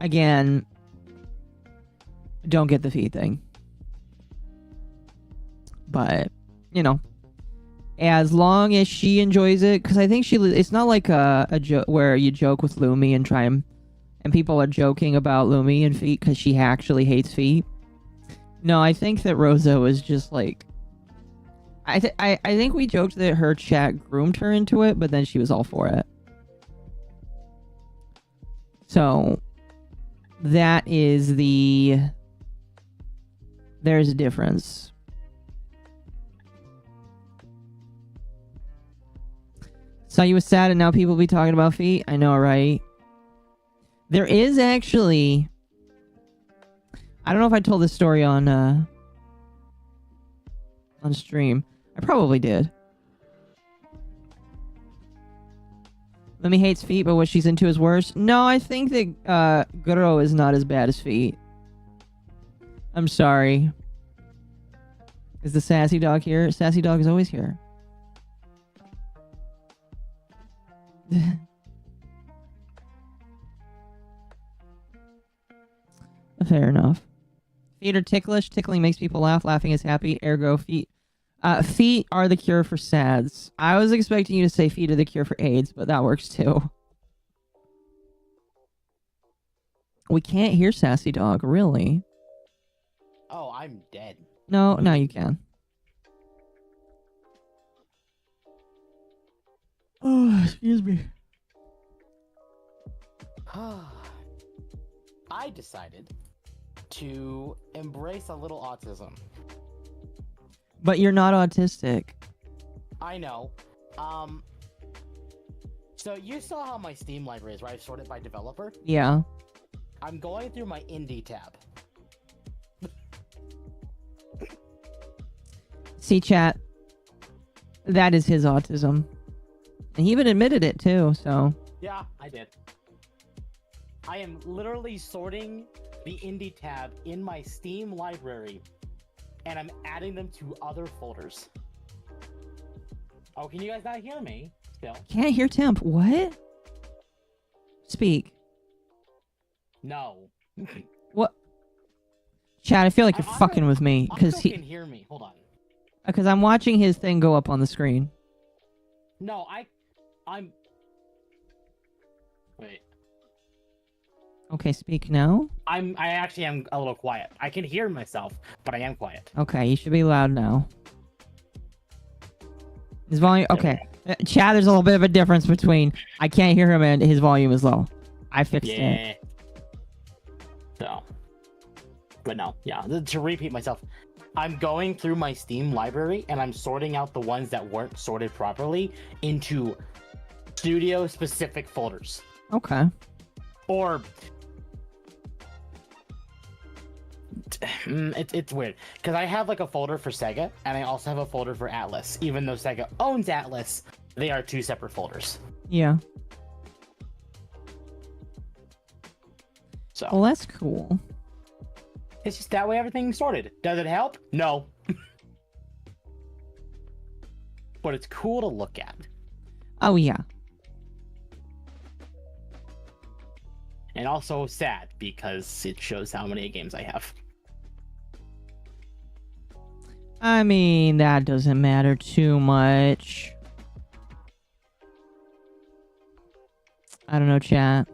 Again, don't get the feet thing. But, you know, as long as she enjoys it, because I think it's not like a joke where you joke with Lumi and try and people are joking about Lumi and feet because she actually hates feet. No, I think that Rosa was just like, I think we joked that her chat groomed her into it, but then she was all for it. So that is there's a difference. Saw you was sad and now people be talking about feet. I know, right? There is actually, I don't know if I told this story on stream. I probably did. Lumi hates feet, but what she's into is worse. No, I think that Guro is not as bad as feet. I'm sorry. Is the sassy dog here? Sassy dog is always here. Fair enough. Feet are ticklish. Tickling makes people laugh. Laughing is happy. Ergo, feet. Feet are the cure for SADS. I was expecting you to say feet are the cure for AIDS, but that works too. We can't hear Sassy Dog, really. Oh, I'm dead. No, now you can. Oh, excuse me. I decided to embrace a little autism. But you're not autistic. I know. So you saw how my Steam library is, right? I've sorted by developer. Yeah. I'm going through my indie tab. See, chat. That is his autism. And he even admitted it too, so. Yeah, I did. I am literally sorting the indie tab in my Steam library, and I'm adding them to other folders. Oh, can you guys not hear me still? Can't hear Temp. What? Speak. No. What? Chat, I feel like you're fucking with me. Because he can hear me. Hold on. Because I'm watching his thing go up on the screen. No, I'm... Wait. Okay, speak now. I actually am a little quiet. I can hear myself, but I am quiet. Okay, you should be loud now. His volume... Okay. Chat, there's a little bit of a difference between I can't hear him and his volume is low. I fixed it. So. But no, yeah. To repeat myself, I'm going through my Steam library and I'm sorting out the ones that weren't sorted properly into studio-specific folders. Okay. Or... It's weird because I have like a folder for Sega and I also have a folder for Atlas. Even though Sega owns Atlas, they are two separate folders. Yeah. So well, that's cool. It's just that way everything's sorted. Does it help? No. But it's cool to look at. Oh yeah. And also sad because it shows how many games I have. I mean, that doesn't matter too much. I don't know, chat.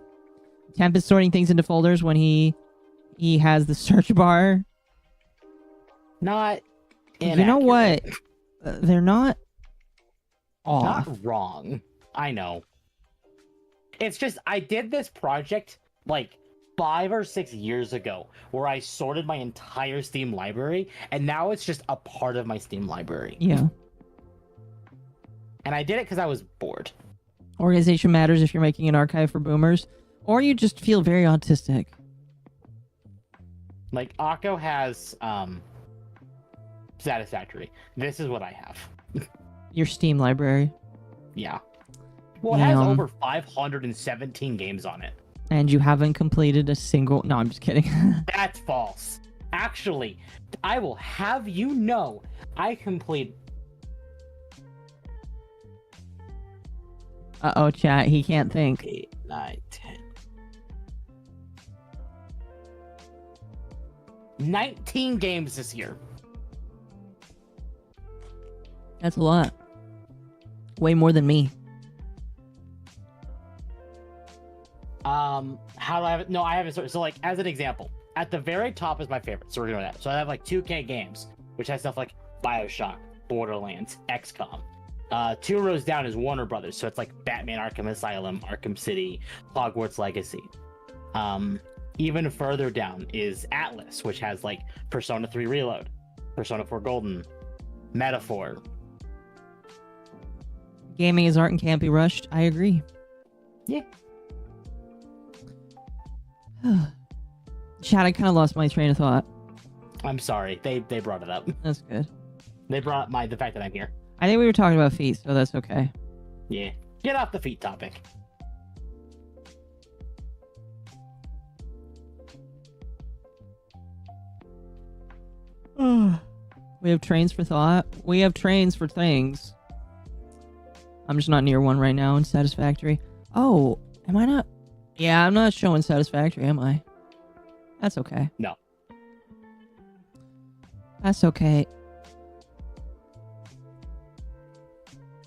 Temp is sorting things into folders when he has the search bar. Not inaccurate. You know what? They're not off. Not wrong. I know. It's just I did this project like 5 or 6 years ago where I sorted my entire Steam library and now it's just a part of my Steam library. Yeah. And I did it because I was bored. Organization matters if you're making an archive for boomers or you just feel very autistic. Like Akko has Satisfactory. This is what I have. Your Steam library. Yeah. Well, it has over 517 games on it. And you haven't completed a single... No, I'm just kidding. That's false. Actually, I will have you know, I complete... Uh-oh, chat. He can't think. 8, 9, 10... 19 games this year. That's a lot. Way more than me. How do I have it? No, I have it. So like, as an example, at the very top is my favorite. So we're doing that. So I have like 2K games, which has stuff like BioShock, Borderlands, XCOM. 2 rows down is Warner Brothers. So it's like Batman Arkham Asylum, Arkham City, Hogwarts Legacy. Even further down is Atlas, which has like Persona 3 Reload, Persona 4 Golden, Metaphor. Gaming is art and can't be rushed. I agree. Yeah. Chad, I kind of lost my train of thought. I'm sorry. They brought it up. That's good. They brought up the fact that I'm here. I think we were talking about feet, so that's okay. Yeah. Get off the feet topic. We have trains for thought. We have trains for things. I'm just not near one right now in Satisfactory. Oh, am I not? Yeah, I'm not showing Satisfactory, am I? That's okay. No. That's okay.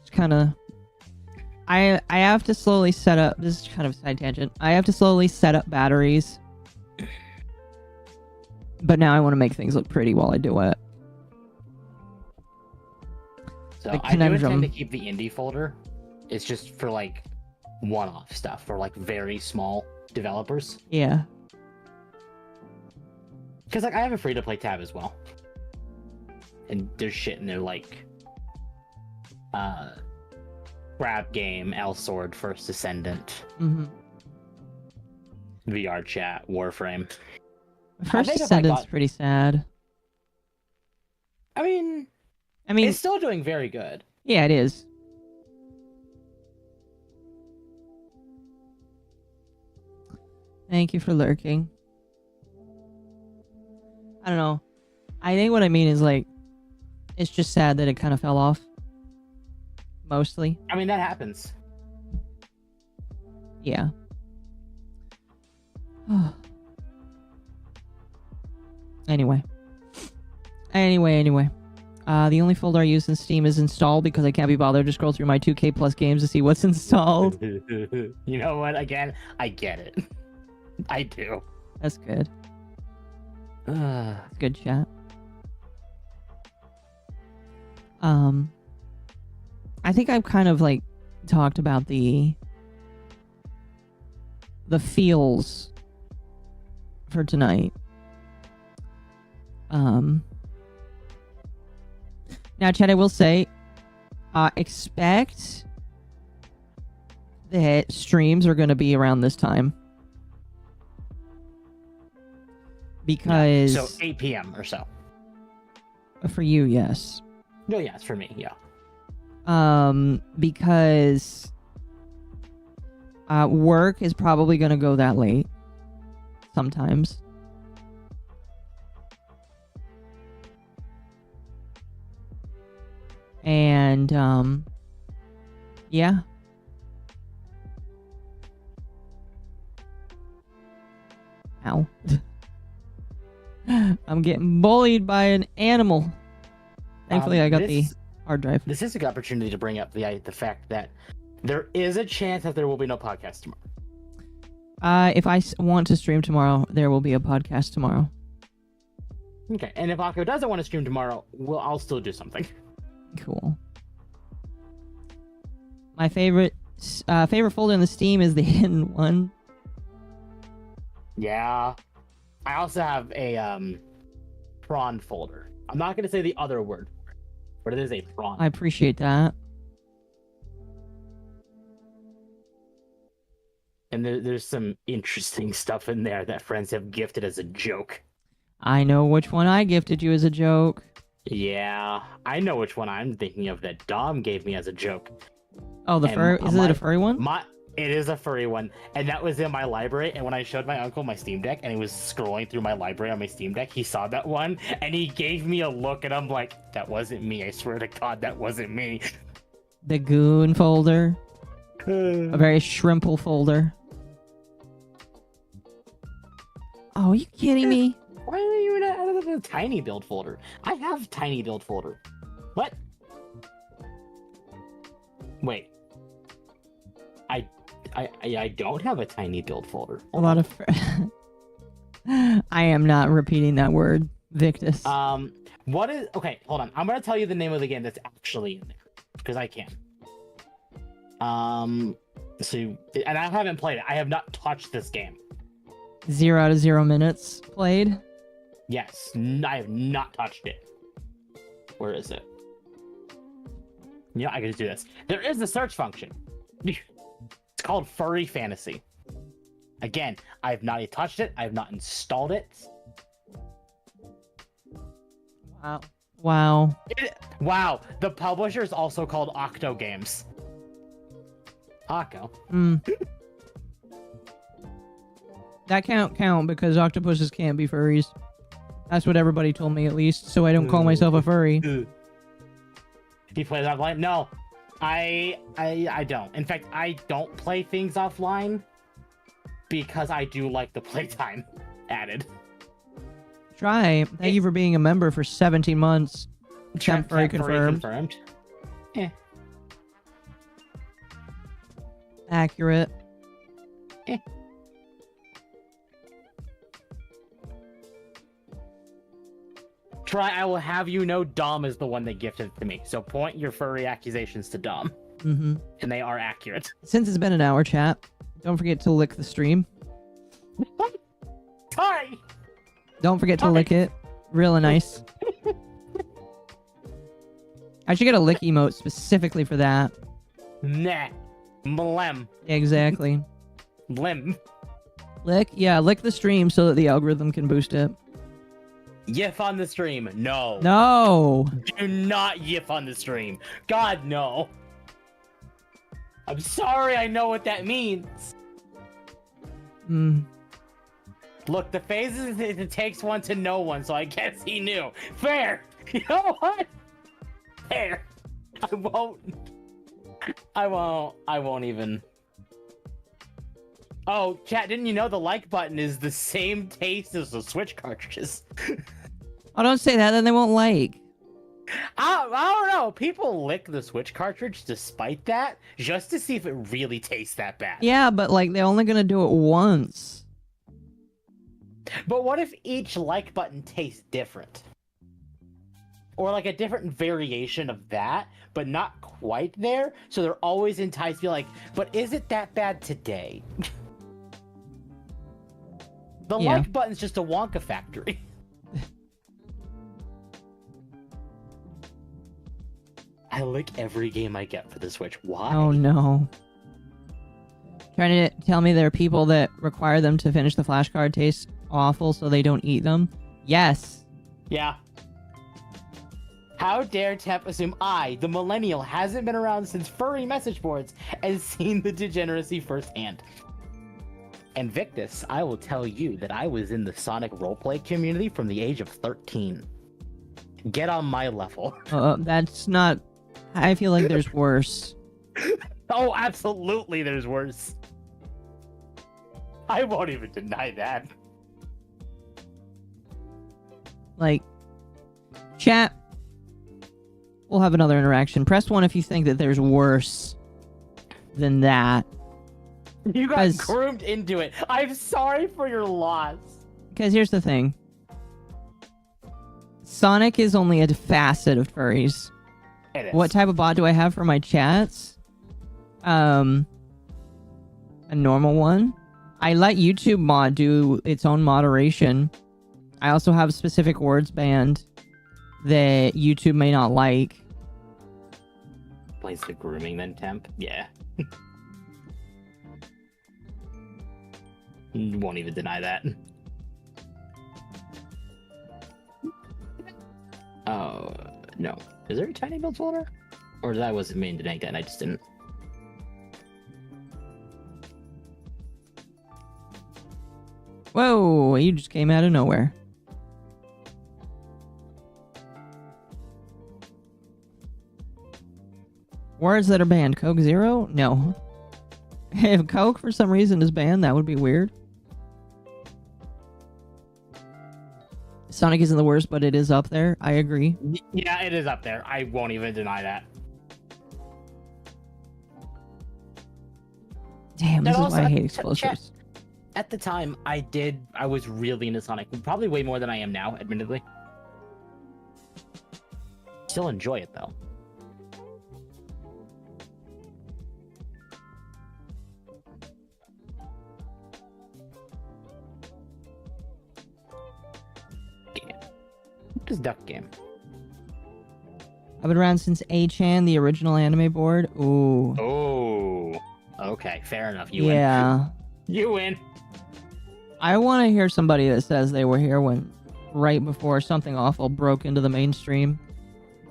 It's kind of... I have to slowly set up... This is kind of a side tangent. I have to slowly set up batteries. But now I want to make things look pretty while I do it. So I do intend to keep the indie folder. It's just for like one-off stuff for like very small developers. Yeah. Because like I have a free-to-play tab as well. And there's shit in there like Crab Game, Elsword, First Descendant, VR Chat, Warframe. First Descendant's pretty sad. I mean, it's still doing very good. Yeah, it is. Thank you for lurking. I don't know. I think what I mean is like, it's just sad that it kind of fell off. Mostly. I mean, that happens. Yeah. Anyway. The only folder I use in Steam is install because I can't be bothered to scroll through my 2K plus games to see what's installed. You know what? Again, I get it. I do. That's good. That's good chat. I think I've kind of like talked about the feels for tonight. Now, Chad, I will say, expect that streams are going to be around this time. Because... So 8 p.m. or so. For you, yes. No, yeah, it's for me, yeah. Because work is probably going to go that late. Sometimes. And, yeah. Ow. I'm getting bullied by an animal. Thankfully, I got the hard drive. This is a good opportunity to bring up the fact that there is a chance that there will be no podcast tomorrow. If I want to stream tomorrow, there will be a podcast tomorrow. Okay, and if Akko doesn't want to stream tomorrow, I'll still do something. Cool. My favorite folder in the Steam is the hidden one. Yeah. I also have a prawn folder. I'm not going to say the other word, but it is a prawn. I appreciate that. And there's some interesting stuff in there that friends have gifted as a joke. I know which one I gifted you as a joke. Yeah, I know which one I'm thinking of that Dom gave me as a joke. Oh, the fur. Is it a furry one? It is a furry one, and that was in my library. And when I showed my uncle my Steam Deck, and he was scrolling through my library on my Steam Deck, he saw that one, and he gave me a look, and I'm like, "That wasn't me. I swear to God, that wasn't me." The goon folder. A very shrimple folder. Oh, are you kidding me? Why are you in a tiny build folder? I have tiny build folder. What? Wait. I don't have a tiny build folder. A lot of. I am not repeating that word, Victus. What is? Okay, hold on. I'm gonna tell you the name of the game that's actually in there because I can. So, and I haven't played it. I have not touched this game. 0 out of 0 minutes played. Yes, I have not touched it. Where is it? Yeah, I can just do this. There is a search function. It's called Furry Fantasy. Again, I have not touched it. I have not installed it. Wow. Wow. Wow. The publisher is also called Octo Games. Octo. That can't count because octopuses can't be furries. That's what everybody told me, at least, so I don't call myself a furry. He plays offline? No, I don't. In fact, I don't play things offline because I do like the playtime added. Try. Thank you for being a member for 17 months. Temp furry confirmed. Eh. Accurate. Eh. Try, I will have you know Dom is the one that gifted it to me. So point your furry accusations to Dom. Mm-hmm. And they are accurate. Since it's been an hour, chat, don't forget to lick the stream. Hi! Don't forget to lick it. Really nice. I should get a lick emote specifically for that. Nah. Blem. Exactly. Blem. Lick? Yeah, lick the stream so that the algorithm can boost it. Yiff on the stream. No. No. Do not yiff on the stream. God, no. I'm sorry, I know what that means. Look, the phases, it takes one to know one, so I guess he knew. Fair. You know what? Fair. I won't even. Oh, chat, didn't you know the like button is the same taste as the Switch cartridges? Oh, don't say that, then they won't like. I don't know. People lick the Switch cartridge despite that, just to see if it really tastes that bad. Yeah, but like, they're only gonna do it once. But what if each like button tastes different? Or like a different variation of that, but not quite there, so they're always enticed to be like, but is it that bad today? The like button's just a Wonka factory. I lick every game I get for the Switch. Why? Oh no. Trying to tell me there are people that require them to finish the flashcard taste awful so they don't eat them? Yes. Yeah. How dare Temp assume I, the millennial, hasn't been around since furry message boards and seen the degeneracy firsthand. And Victus, I will tell you that I was in the Sonic roleplay community from the age of 13. Get on my level. That's not... I feel like there's worse. Oh, absolutely there's worse. I won't even deny that. Like, chat, we'll have another interaction. Press 1 if you think that there's worse than that. You got groomed into it. I'm sorry for your loss. Because here's the thing. Sonic is only a facet of furries. It is. What type of bot do I have for my chats? A normal one. I let YouTube mod do its own moderation. I also have specific words banned that YouTube may not like. Plays the grooming then, Temp? Yeah. Won't even deny that. Oh, No. Is there a tiny build folder? Or that wasn't main to make that and I just didn't. Whoa, you just came out of nowhere. Words that are banned. Coke Zero? No. If Coke for some reason is banned, that would be weird. Sonic isn't the worst, but it is up there. I agree. Yeah, it is up there. I won't even deny that. Damn, this is why I hate explosives. At the time, I was really into Sonic. Probably way more than I am now, admittedly. Still enjoy it, though. What is Duck Game? I've been around since A-chan, the original anime board. Ooh. Oh. Okay, fair enough. You yeah. win. You win. I want to hear somebody that says they were here when right before something awful broke into the mainstream.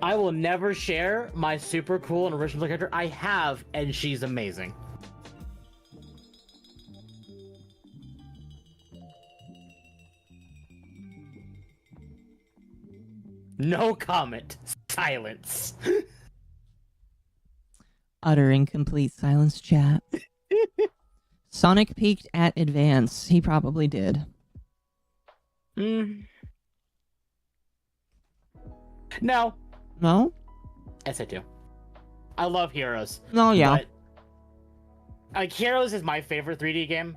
I will never share my super cool and original character. I have, and she's amazing. No comment. Silence. Utter incomplete silence, chat. Sonic peaked at Advance. He probably did. No. No? Yes, I do. I love Heroes. No, yeah. But, like, Heroes is my favorite 3D game.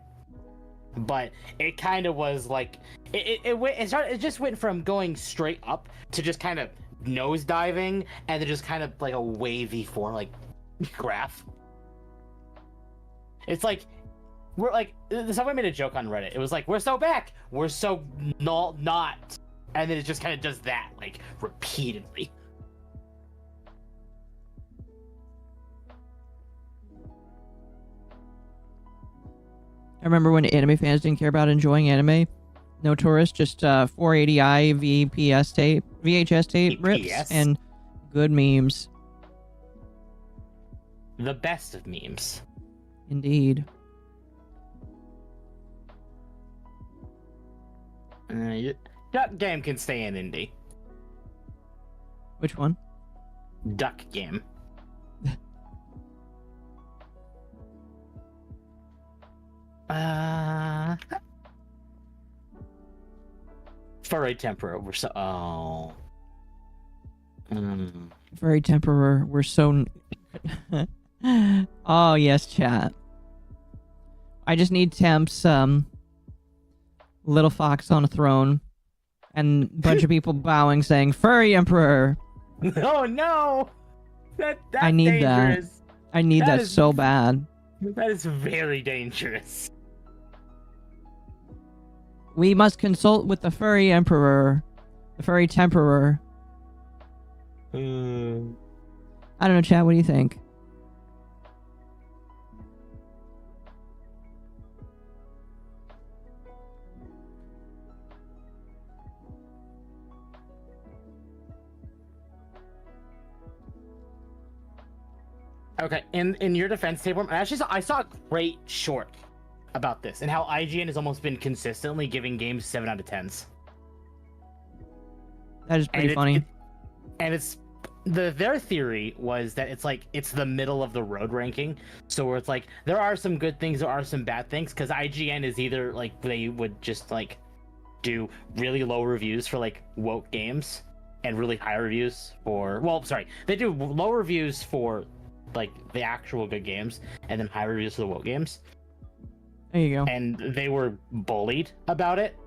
But it kind of was like... It just went from going straight up to just kind of nose diving and then just kind of like a wavy form, like, graph. It's like... We're like, someone made a joke on Reddit. It was like, we're so back, we're so not, and then it just kind of does that like repeatedly. I remember when anime fans didn't care about enjoying anime. No tourists, just 480i VHS tape rips and good memes. The best of memes. Indeed. Duck Game can stay in indie. Which one? Duck Game. Furry Temporal. We're so... Oh. Furry Temporal. We're so... Oh, yes, chat. I just need temps, little fox on a throne, and a bunch of people bowing saying, Furry Emperor! Oh, no! That's I need dangerous. that. I need that so bad. That is very dangerous. We must consult with the Furry Emperor. The Furry Temperer. I don't know, chat, what do you think? Okay, in your defense, Tapeworm, I saw a great short about this and how IGN has almost been consistently giving games 7 out of 10s. That is pretty funny. It's their theory was that it's the middle of the road ranking. So where it's like there are some good things, there are some bad things, because IGN is either like they would just like do really low reviews for like woke games and really high reviews for they do low reviews for like the actual good games and then high reviews for the woke games. There you go. And they were bullied about it.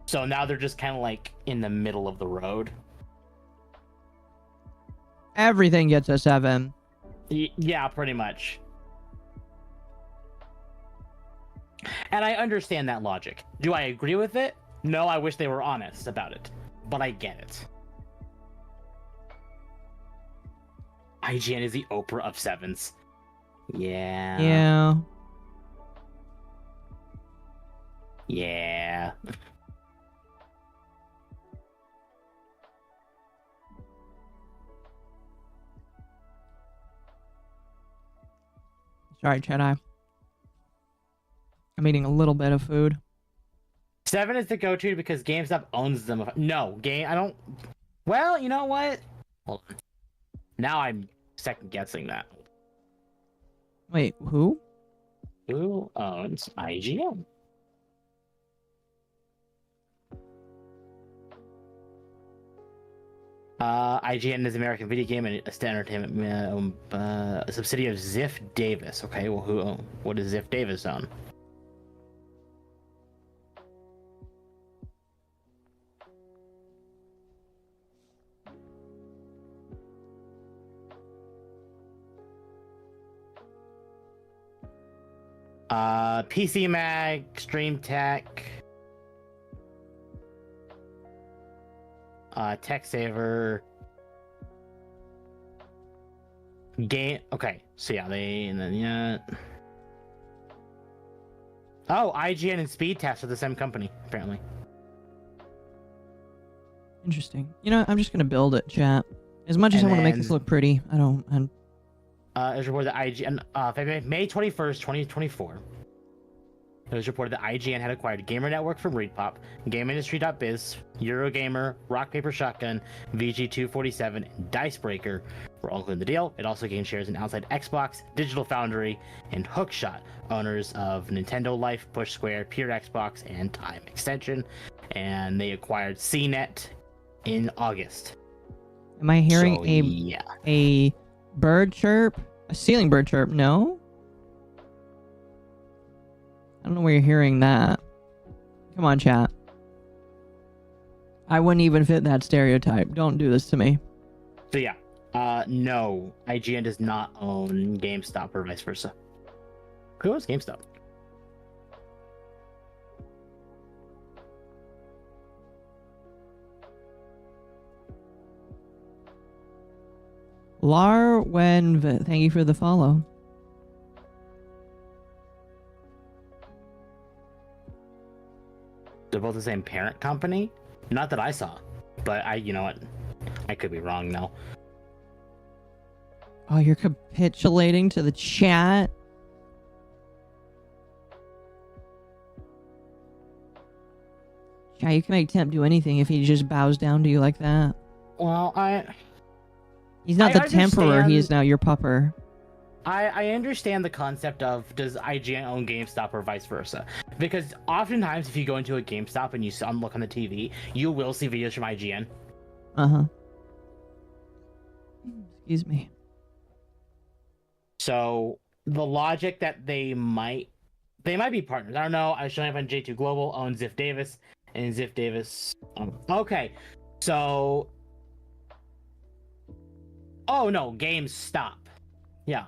So now they're just kind of like in the middle of the road. Everything gets a 7. Yeah, pretty much. And I understand that logic. Do I agree with it? No, I wish they were honest about it. But I get it. IGN is the Oprah of 7s. Yeah. Yeah. Yeah. Sorry, Chad. I'm eating a little bit of food. 7 is the go-to because GameStop owns them. No, I don't. Well, you know what? Hold on. Now I'm second guessing that. Wait, who? Who owns IGN? IGN is American Video Game and Entertainment, a subsidiary of Ziff Davis. Okay, well, what does Ziff Davis own? PC Mag, Stream Tech, Tech Saver, Game. Okay, so yeah, Oh, IGN and Speed Test are the same company, apparently. Interesting. You know, I'm just gonna build it, chat. As much as I want to make this look pretty, I don't. It was reported that IGN, May 21st, 2024. It was reported that IGN had acquired Gamer Network from ReadPop, GameIndustry.biz, Eurogamer, Rock Paper Shotgun, VG247, and Dicebreaker were all included in the deal. It also gained shares in Outside Xbox, Digital Foundry, and Hookshot, owners of Nintendo Life, Push Square, Pure Xbox, and Time Extension. And they acquired CNET in August. Am I hearing a bird chirp? A ceiling bird chirp? No? I don't know where you're hearing that. Come on, chat. I wouldn't even fit that stereotype. Don't do this to me. So yeah, no, IGN does not own GameStop or vice versa. Who owns GameStop? Larwenv, thank you for the follow. They're both the same parent company? Not that I saw, but you know what? I could be wrong now. Oh, you're capitulating to the chat? Yeah, you can make Temp do anything if he just bows down to you like that. Well, He's not the Temperer, he is now your pupper. I understand the concept of does IGN own GameStop or vice versa, because oftentimes if you go into a GameStop and you look on the TV, you will see videos from IGN. Excuse me. So the logic that they might be partners. I don't know. I was showing up on J2 Global owns Ziff Davis, and Ziff Davis. Okay, so oh no, GameStop. Yeah,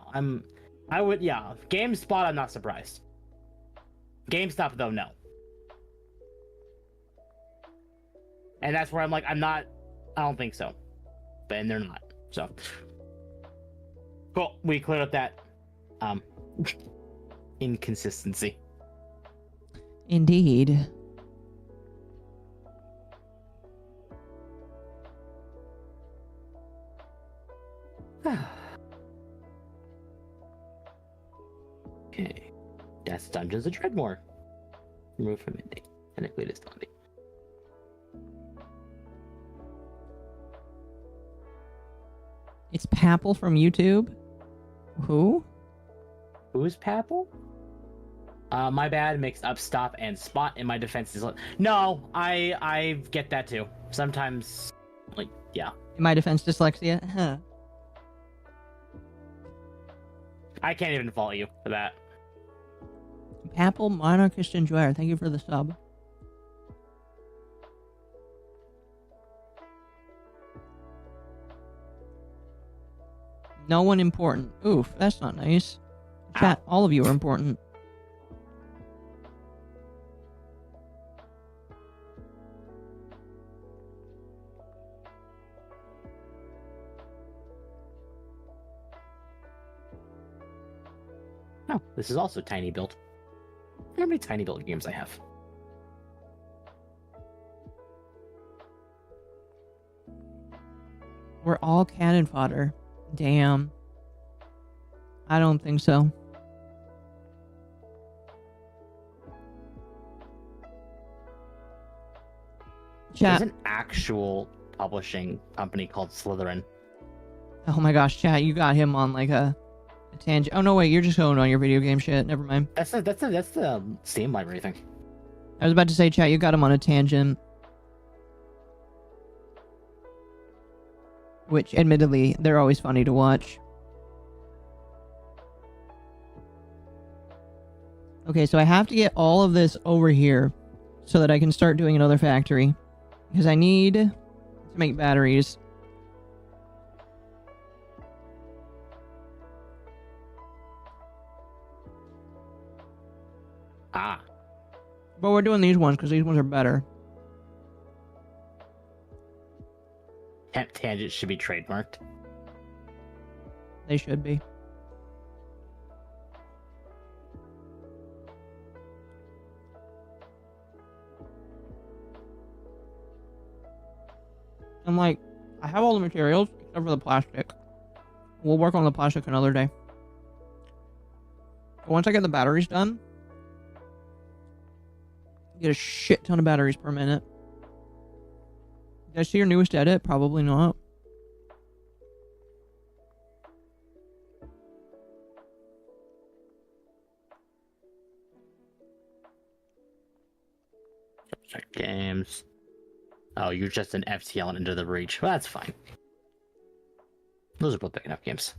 GameSpot, I'm not surprised. GameStop, though, no. And that's where I'm like, I don't think so. And they're not, so. Cool, we cleared up that, inconsistency. Indeed. Okay, that's Dungeons of Dreadmore. Removed from Indy. Technically, it is Dundee. It's Papple from YouTube? Who? Who's Papple? My bad, mixed up Stop and Spot in my defense is... No, I get that too. Sometimes, like, yeah. In my defense, dyslexia? Huh. I can't even fault you for that. Apple Monarchist Enjoyer, thank you for the sub. No one important. Oof, that's not nice. Chat, all of you are important. Oh, this is also Tiny Build. How many Tiny Build games I have? We're all cannon fodder. Damn. I don't think so. Chat. There's an actual publishing company called Slytherin. Oh my gosh, chat, you got him on like a tangent. Oh no, wait, you're just going on your video game shit. Never mind. That's the Steam library thing. I was about to say, chat, you got him on a tangent. Which, admittedly, they're always funny to watch. Okay, so I have to get all of this over here so that I can start doing another factory. Because I need to make batteries. Ah. But we're doing these ones because these ones are better. Tangents should be trademarked. They should be. I'm like, I have all the materials except for the plastic. We'll work on the plastic another day. But once I get the batteries done, get a shit ton of batteries per minute. Did I see your newest edit? Probably not. Check games. Oh, you're just an FTL and Into the Breach. Well, that's fine. Those are both big enough games.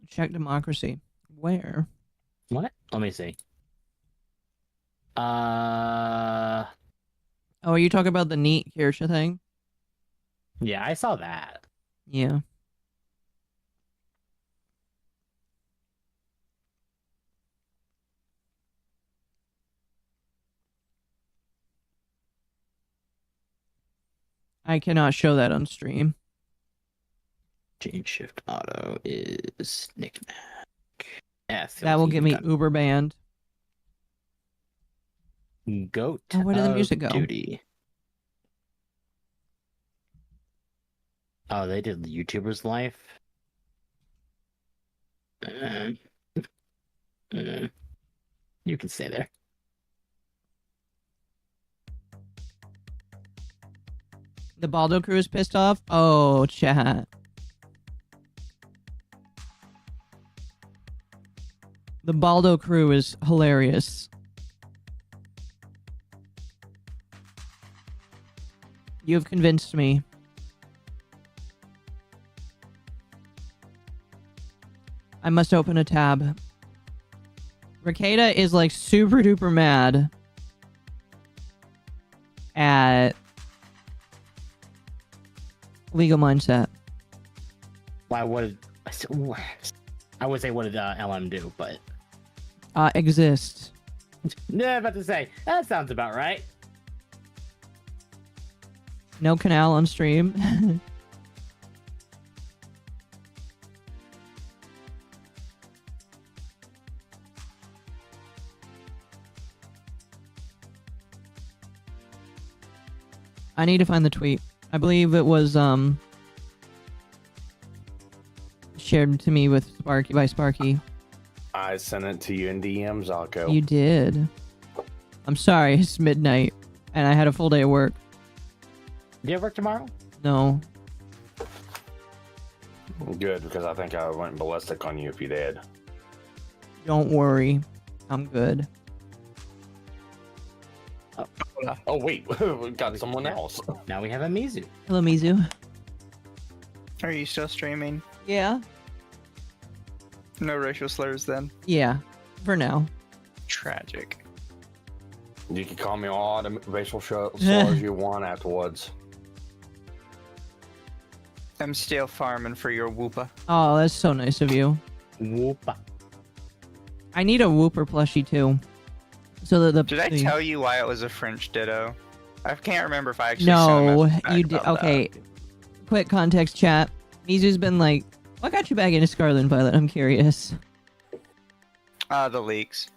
Check democracy. Where? What? Let me see. Oh, are you talking about the neat Kirsha thing? Yeah, I saw that. Yeah. I cannot show that on stream. Change shift auto is knickknack. Yeah, That will get me Uber banned. Goat. Oh, where did the music go? Duty. Oh, they did the YouTuber's life. You can stay there. The Baldo crew is pissed off? Oh, chat. The Baldo crew is hilarious. You have convinced me. I must open a tab. Ricada is like super duper mad at Legal Mindset. Why would I would say what did LM do, but Exist. yeah, about to say that sounds about right. No canal on stream. I need to find the tweet. I believe it was shared to me with Sparky by Sparky. I sent it to you in DMs, Occo. You did. I'm sorry, it's midnight and I had a full day of work. Do you have work tomorrow? No. Good, because I think I went ballistic on you if you did. Don't worry. I'm good. Oh, wait. We got someone else. Now we have a Mizu. Hello, Mizu. Are you still streaming? Yeah. No racial slurs then? Yeah. For now. Tragic. You can call me all the racial slurs you want afterwards. I'm still farming for your whoopa. Oh, that's so nice of you. Whoopa. I need a Whooper plushie too. So that the Did I the- tell you why it was a French ditto? I can't remember if I actually No, sent a message back you did. about Okay. Quick context, chat. Mizu's been like, what got you back into Scarlet and Violet? I'm curious. that. The leaks.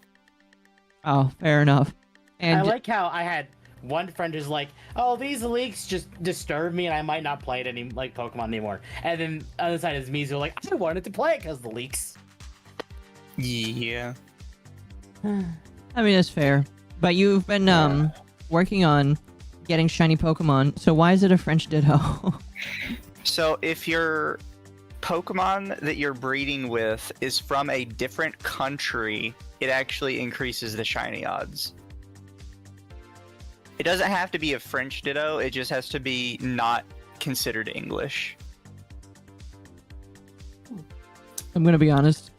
Oh, fair enough. And I like how I had one friend is like, "Oh, these leaks just disturb me, and I might not play it any like Pokemon anymore." And then the other side is Mizu, like, "I wanted to play it because the leaks." Yeah. I mean, it's fair. But you've been working on getting shiny Pokemon, so why is it a French Ditto? So if your Pokemon that you're breeding with is from a different country, it actually increases the shiny odds. It doesn't have to be a French Ditto, it just has to be not considered English. I'm gonna be honest.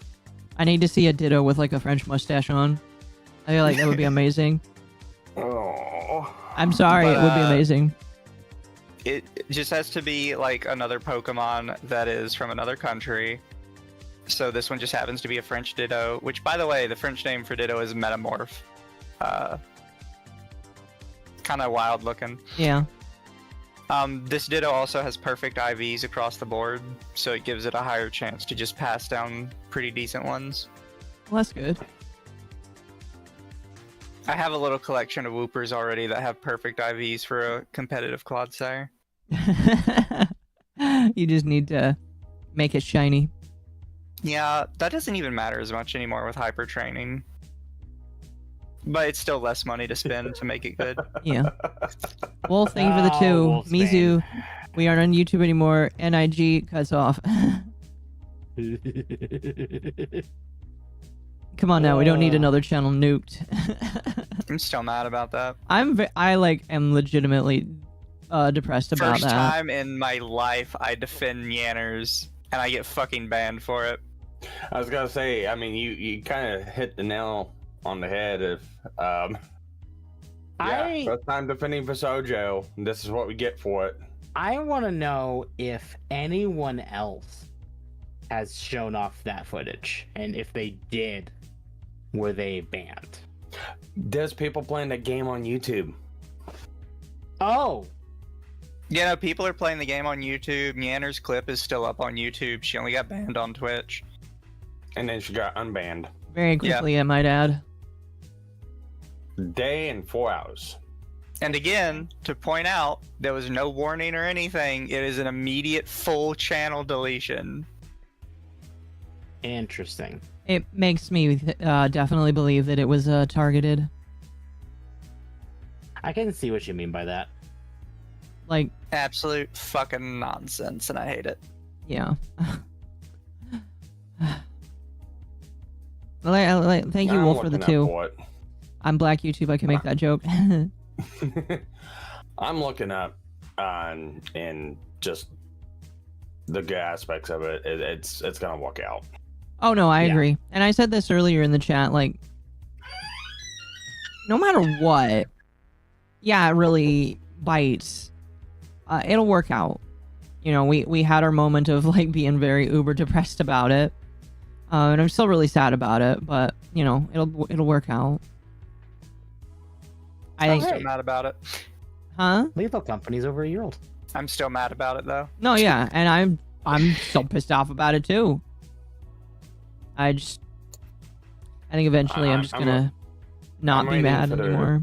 I need to see a Ditto with like a French mustache on. I feel like that would be amazing. Oh. I'm sorry, But, it would be amazing. It just has to be like another Pokemon that is from another country. So this one just happens to be a French Ditto, which, by the way, the French name for Ditto is Metamorph. Kind of wild looking. Yeah. This Ditto also has perfect IVs across the board, so it gives it a higher chance to just pass down pretty decent ones. Well, that's good. I have a little collection of Whoopers already that have perfect IVs for a competitive Clodsire. You just need to make it shiny. Yeah, that doesn't even matter as much anymore with hyper training. But it's still less money to spend to make it good. Yeah. Well, thank you for the two. Wolfsbane. Mizu, we aren't on YouTube anymore. NIG cuts off. Come on now, we don't need another channel nuked. I'm still mad about that. I am legitimately depressed about First that. time in my life I defend Yanners, and I get fucking banned for it. I was gonna say, I mean, you kind of hit the nail on the head. If first time defending for Sojo, this is what we get for it. I want to know if anyone else has shown off that footage, and if they did, were they banned? There's people playing that game on YouTube. Oh, Yeah, no, people are playing the game on YouTube. Yanner's clip is still up on YouTube. She only got banned on Twitch. And then she got unbanned. Very quickly, I might add. Day and 4 hours. And again, to point out, there was no warning or anything. It is an immediate full channel deletion. interesting. It makes me definitely believe that it was targeted. I can see what you mean by that. Like, Absolute fucking nonsense, and I hate it. yeah. Thank you, I'm Wolf, for the looking up two. for it. I'm Black YouTube. I can make that joke. I'm looking up and just the good aspects of it. It's gonna work out. Oh no, I Yeah. agree. And I said this earlier in the chat. Like, no matter what, yeah, it really bites. It'll work out. You know, we had our moment of like being very uber depressed about it, and I'm still really sad about it. But you know, it'll work out. I I'm think, still mad about it. huh? Lethal Company's over a year old. I'm still mad about it, though. No, yeah, and I'm still pissed off about it too. I think eventually I'm just gonna not I'm be waiting mad for the- anymore.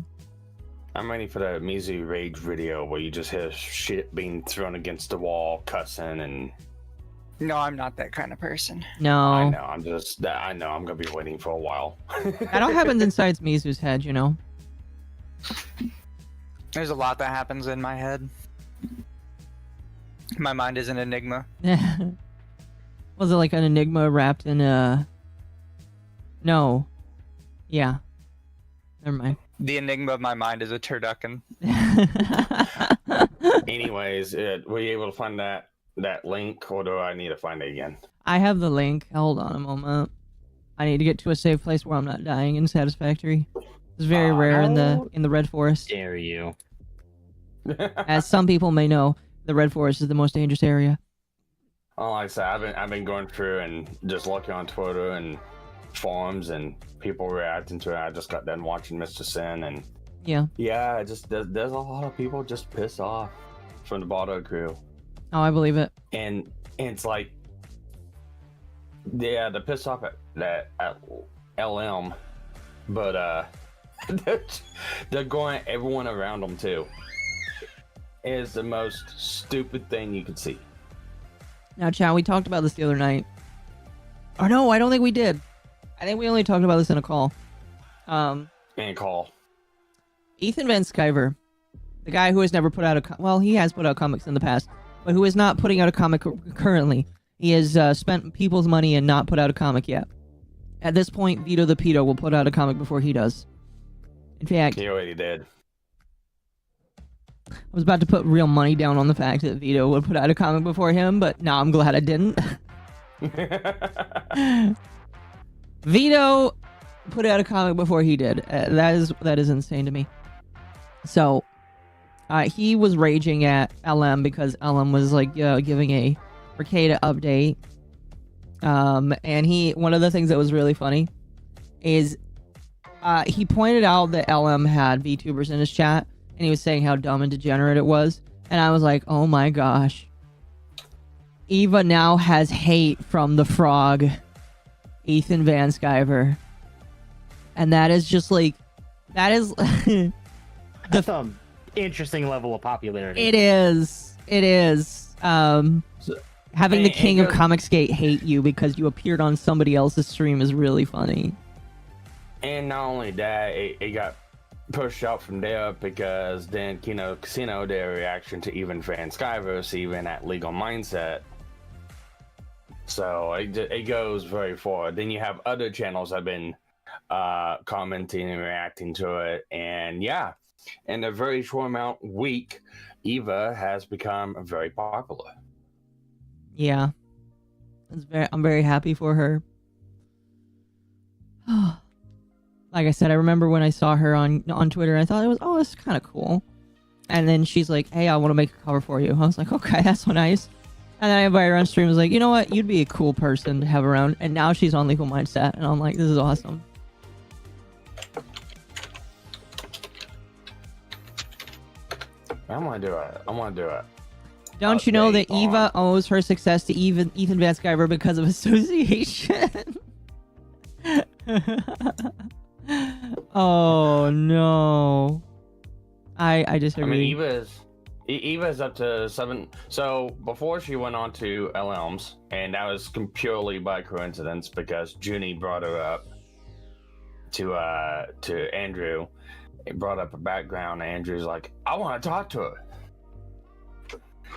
I'm waiting for the Mizu rage video where you just hear shit being thrown against the wall, cussing, and No, I'm not that kind of person. No, I know. I know. I'm gonna be waiting for a while. that all happens inside Mizu's head, you know. There's a lot that happens in my head. My mind is an enigma. Was it like an enigma wrapped in a? No. Yeah. Never mind. The enigma of my mind is a turducken. Anyways, were you able to find that link, or do I need to find it again? I have the link. Hold on a moment. I need to get to a safe place where I'm not dying in Satisfactory. It's very rare in the Red Forest. Dare you? As some people may know, the Red Forest is the most dangerous area. Oh, like I said, I've been going through and just looking on Twitter and forums and people reacting to it. I just got done watching Mr. Sin, and Yeah. it just there's a lot of people just pissed off from the Baldo crew, Oh, I believe it. and it's like, yeah, they're pissed off at LM, but They're going everyone around them too. It is the most stupid thing you could see. Now, Chow, we talked about this the other night. Or no, I don't think we did. I think we only talked about this in a call. And call. Ethan Van Sciver, the guy who has never put out well, he has put out comics in the past, but who is not putting out a comic currently. He has spent people's money and not put out a comic yet. At this point, Vito the Pedo will put out a comic before he does. In fact, He already did. I was about to put real money down on the fact that Vito would put out a comic before him, but now I'm glad I didn't. Vito put out a comic before he did. That is insane to me. So, he was raging at LM because LM was like giving a Ricada update. And one of the things that was really funny is he pointed out that LM had VTubers in his chat, and he was saying how dumb and degenerate it was. And I was like, oh my gosh. Eva now has hate from the frog, Ethan Van Sciver. And that is just like, that is... That's an interesting level of popularity. It is. Having the king of Comicsgate hate you because you appeared on somebody else's stream is really funny. And not only that, it got pushed out from there because then Kino Casino did a reaction to even Van Sciver's even at Legal Mindset. So it goes very far. Then you have other channels that have been commenting and reacting to it, and yeah, in a very short week, Eva has become very popular. Yeah, I'm very happy for her. Like I said, I remember when I saw her on Twitter, I thought this is kind of cool. And then she's like, hey, I want to make a cover for you. I was like, okay, that's so nice. And then I invited her on stream. I was like, you know what? You'd be a cool person to have around. And now she's on Legal Mindset. And I'm like, this is awesome. I'm gonna do it. Don't you know that Eva owes her success to Ethan Van Sciver because of association? Oh no. I disagree. I mean, Eva's up to 7. So before she went on to LMs, and that was purely by coincidence because Junie brought her up to Andrew. It brought up a background, and Andrew's like, I want to talk to her.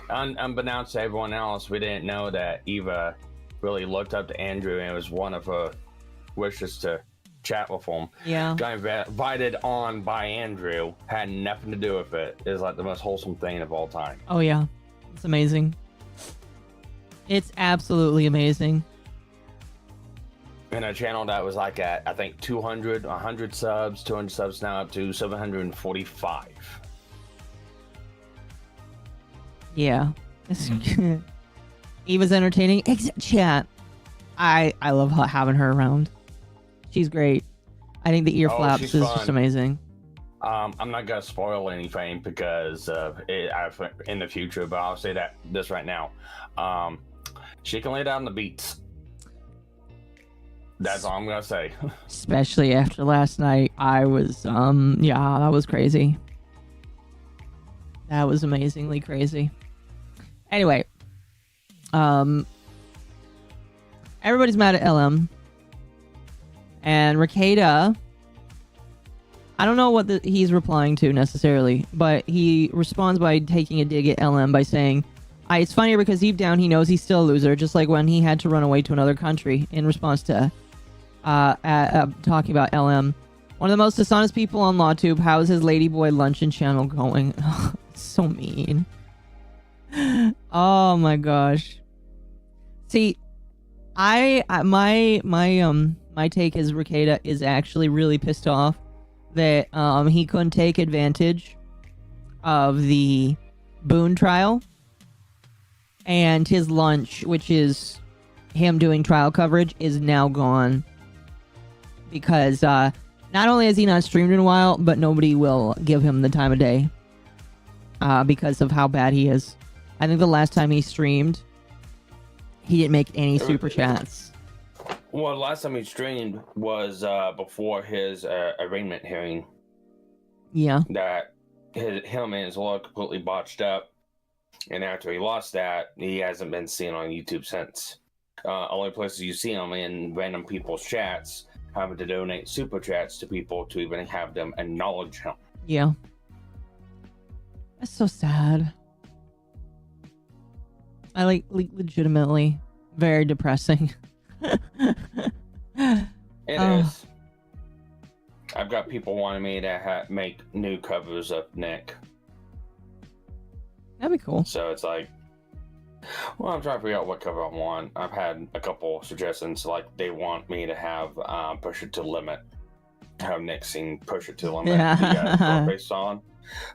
Unbeknownst to everyone else, we didn't know that Eva really looked up to Andrew, and it was one of her wishes to chat with him. Yeah. Got invited on by Andrew, had nothing to do with it. It was like the most wholesome thing of all time. Oh yeah, it's amazing. It's absolutely amazing. In a channel that was like at, I think, 100 subs, 200 subs now up to 745. Yeah. Eva's entertaining. Chat. I love having her around. She's great. I think the ear flaps is just amazing. I'm not gonna spoil anything because in the future, but I'll say this right now. She can lay down the beats. That's all I'm gonna say. Especially after last night, I was yeah, that was crazy. That was amazingly crazy. Anyway, everybody's mad at LM. And Ricada, I don't know what he's replying to necessarily, but he responds by taking a dig at LM by saying, it's funnier because deep down he knows he's still a loser, just like when he had to run away to another country in response to talking about LM. One of the most dishonest people on LawTube. How is his Ladyboy Luncheon channel going? So mean. Oh my gosh. See, my take is Ricada is actually really pissed off that he couldn't take advantage of the Boone trial, and his lunch, which is him doing trial coverage, is now gone because not only has he not streamed in a while, but nobody will give him the time of day because of how bad he is. I think the last time he streamed, he didn't make any super chats. Well, the last time he streamed was before his arraignment hearing. Yeah. that him and his log completely botched up. And after he lost that, he hasn't been seen on YouTube since. Only places you see him in random people's chats, having to donate super chats to people to even have them acknowledge him. Yeah. That's so sad. I like legitimately very depressing. It is. I've got people wanting me to make new covers of Nick. That'd be cool. So it's like, well, I'm trying to figure out what cover I want. I've had a couple suggestions, like they want me to have Push It to Limit. Have Nick sing Push It to Limit. Yeah. Based on.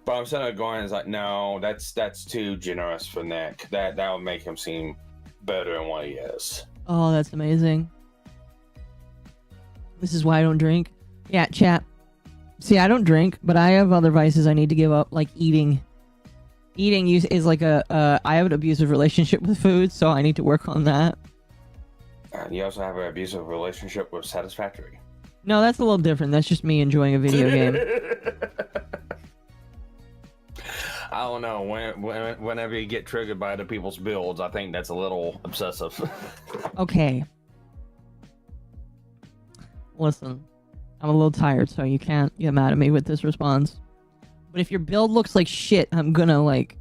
But I'm sort of going, it's like, no, that's too generous for Nick. That would make him seem better than what he is. Oh, that's amazing. This is why I don't drink. Yeah, chat. See, I don't drink, but I have other vices I need to give up, like eating. Eating is like I have an abusive relationship with food, so I need to work on that. You also have an abusive relationship with Satisfactory. No, that's a little different. That's just me enjoying a video game. I don't know. Whenever you get triggered by other people's builds, I think that's a little obsessive. Okay. Listen, I'm a little tired, so you can't get mad at me with this response. But if your build looks like shit, I'm gonna like...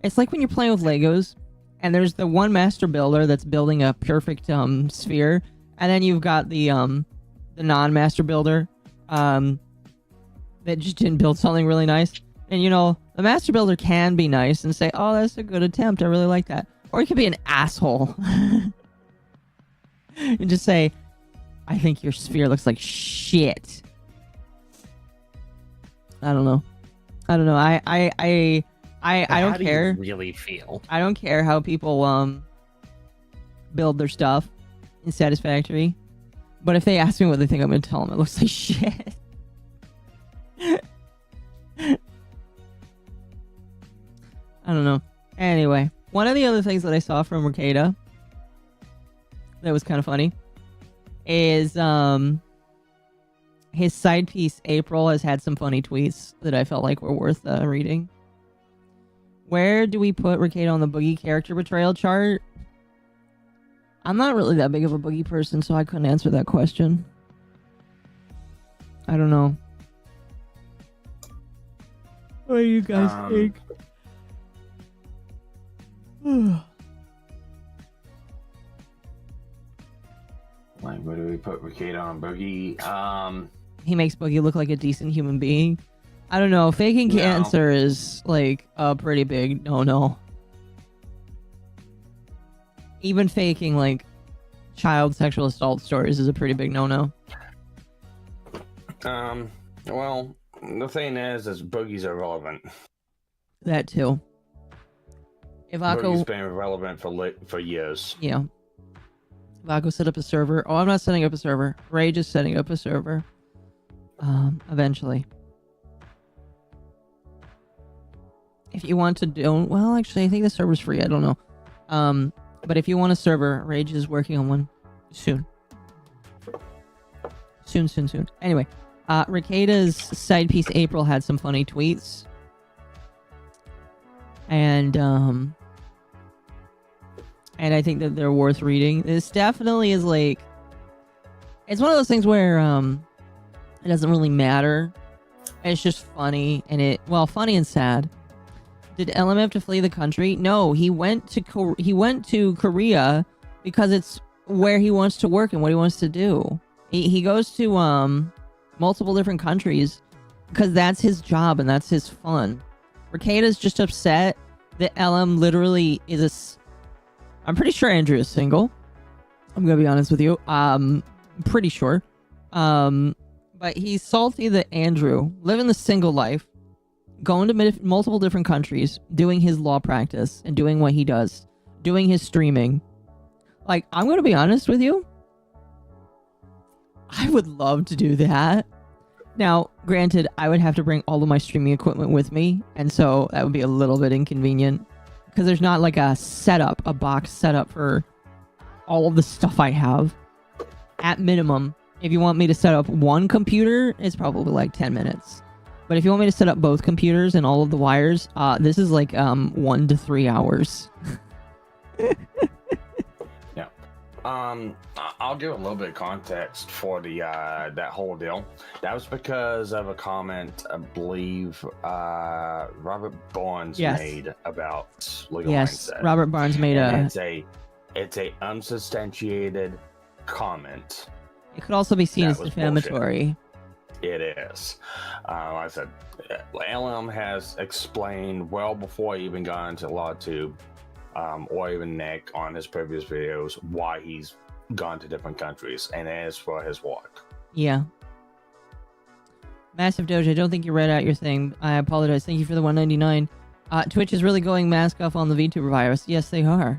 It's like when you're playing with Legos, and there's the one master builder that's building a perfect sphere, and then you've got the non-master builder that just didn't build something really nice. And you know, the master builder can be nice and say, oh, that's a good attempt, I really like that. Or he could be an asshole. And just say, I think your sphere looks like shit. I don't know. I don't care. Do you really feel? I don't care how people build their stuff in Satisfactory. But if they ask me what they think, I'm gonna tell them it looks like shit. I don't know. Anyway, one of the other things that I saw from Ricada that was kind of funny is his side piece April has had some funny tweets that I felt like were worth reading. Where do we put Ricada on the Boogie character betrayal chart? I'm not really that big of a Boogie person, so I couldn't answer that question. I don't know. What do you guys think? Like, where do we put Ricada on Boogie? He makes Boogie look like a decent human being. I don't know. Faking cancer is like a pretty big no. Even faking like child sexual assault stories is a pretty big no. Well, the thing is Boogie's irrelevant. That too. If Boogie's been irrelevant for years. Yeah. Vaco set up a server. Oh, I'm not setting up a server. Rage is setting up a server. Eventually. If you want to do... Well, actually, I think the server's free. I don't know. But if you want a server, Rage is working on one soon. Soon. Anyway, Ricada's side piece April had some funny tweets. And I think that they're worth reading. This definitely is like... It's one of those things where it doesn't really matter. It's just funny. And funny and sad. Did LM have to flee the country? No, he went to Korea because it's where he wants to work and what he wants to do. He goes to multiple different countries because that's his job and that's his fun. Ricada's just upset that LM literally is I'm pretty sure Andrew is single. I'm gonna be honest with you. I'm pretty sure. But he's salty that Andrew, living the single life, going to multiple different countries, doing his law practice, and doing what he does, doing his streaming. Like, I'm gonna be honest with you. I would love to do that. Now, granted, I would have to bring all of my streaming equipment with me, and so that would be a little bit inconvenient. Because there's not like a box setup for all of the stuff I have. At minimum, if you want me to set up one computer, it's probably like 10 minutes. But if you want me to set up both computers and all of the wires, this is like 1 to 3 hours. Yeah. I'll give a little bit of context for the that whole deal. That was because of a comment I believe Robert Barnes made about legal mindset. Robert Barnes made it's a unsubstantiated comment. It could also be seen as was defamatory. It is. Like I said, LM has explained well before he even got into LawTube, or even Nick on his previous videos, why he's gone to different countries, and it is for his work. Yeah. Massive Doge, I don't think you read out your thing. I apologize. Thank you for the 199. Twitch is really going mask off on the VTuber virus. Yes, they are.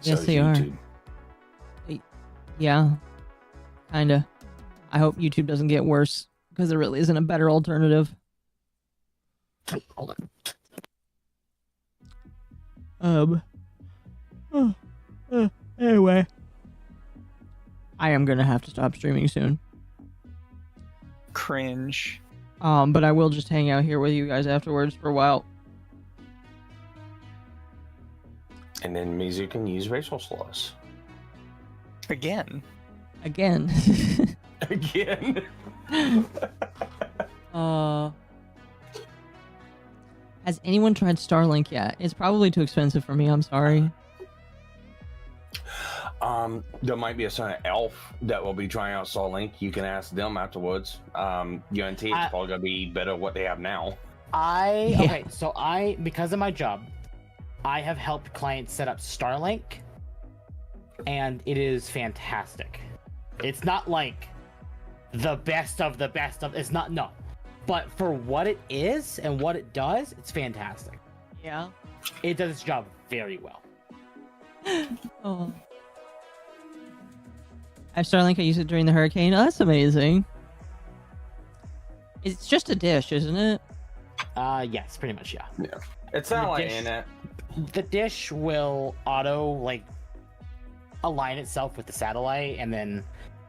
Yes, So they YouTube. are. Yeah. Kinda. I hope YouTube doesn't get worse, because there really isn't a better alternative. Hold on. Anyway. I am gonna have to stop streaming soon. Cringe. But I will just hang out here with you guys afterwards for a while. And then Mizu can use racial slurs. Again. Again. Again. Has anyone tried Starlink yet? It's probably too expensive for me, I'm sorry. There might be a certain elf that will be trying out Starlink. You can ask them afterwards. Guarantee it's probably gonna be better what they have now. Okay, so because of my job, I have helped clients set up Starlink, and it is fantastic. It's not like the best of the best of. It's not, no, but for what it is and what it does, it's fantastic. Yeah. It does its job very well. Oh. I have Starlink. I used it during the hurricane. Oh, that's amazing. It's just a dish, isn't it? Yes, pretty much, yeah. Yeah. It's not like in it. The dish will auto align itself with the satellite and then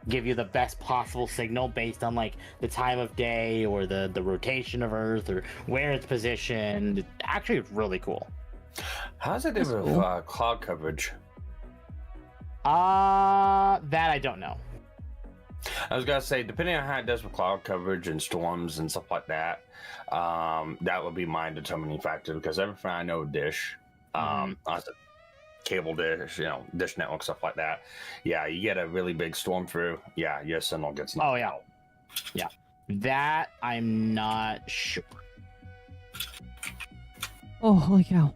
give you the best possible signal based on the time of day or the rotation of Earth or where it's positioned. Actually, it's really cool. How's it do with cloud coverage? That I don't know. I was gonna say, depending on how it does with cloud coverage and storms and stuff like that, that would be my determining factor, because everything I know Dish, I said cable dish, Dish Network, stuff like that. Yeah, you get a really big storm through. Yeah, your signal gets knocked out. Yeah. That I'm not sure. Oh, holy cow.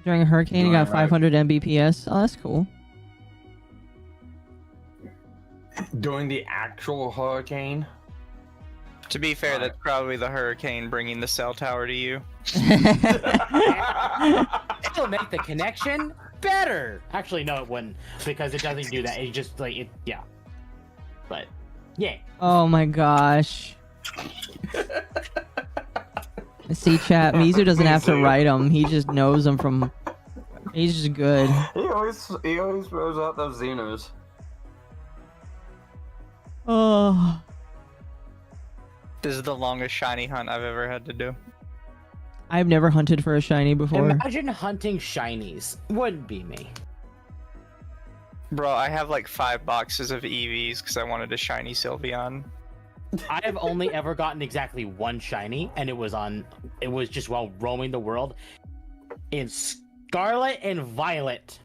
During a hurricane, you got 500 Mbps. Oh, that's cool. During the actual hurricane? To be fair, that's probably the hurricane bringing the cell tower to you. It'll make the connection better. Actually, no, it wouldn't, because it doesn't do that. It just yeah. But yeah. Oh my gosh. See, chat. Mizu doesn't have to write them. He just knows them from. He's just good. He always throws out those Xenos. Oh. This is the longest shiny hunt I've ever had to do. I've never hunted for a shiny before. Imagine hunting shinies. Wouldn't be me. Bro, I have 5 boxes of EVs because I wanted a shiny Sylveon. I have only ever gotten exactly one shiny, and it was just while roaming the world in Scarlet and Violet.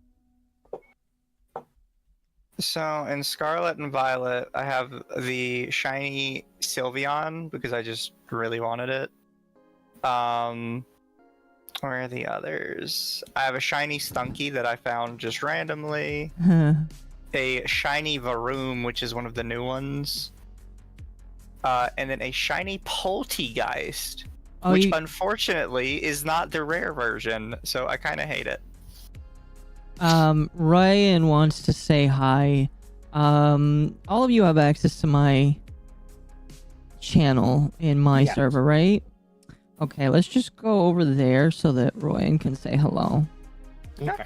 So in Scarlet and Violet, I have the shiny Sylveon because I just really wanted it. Where are the others? I have a shiny Stunky that I found just randomly. A shiny Varoom, which is one of the new ones. And then a shiny Poltegeist, which unfortunately is not the rare version, so I kind of hate it. Ryan wants to say hi. All of you have access to my channel in my server, right? Okay, let's just go over there so that Ryan can say hello. Okay.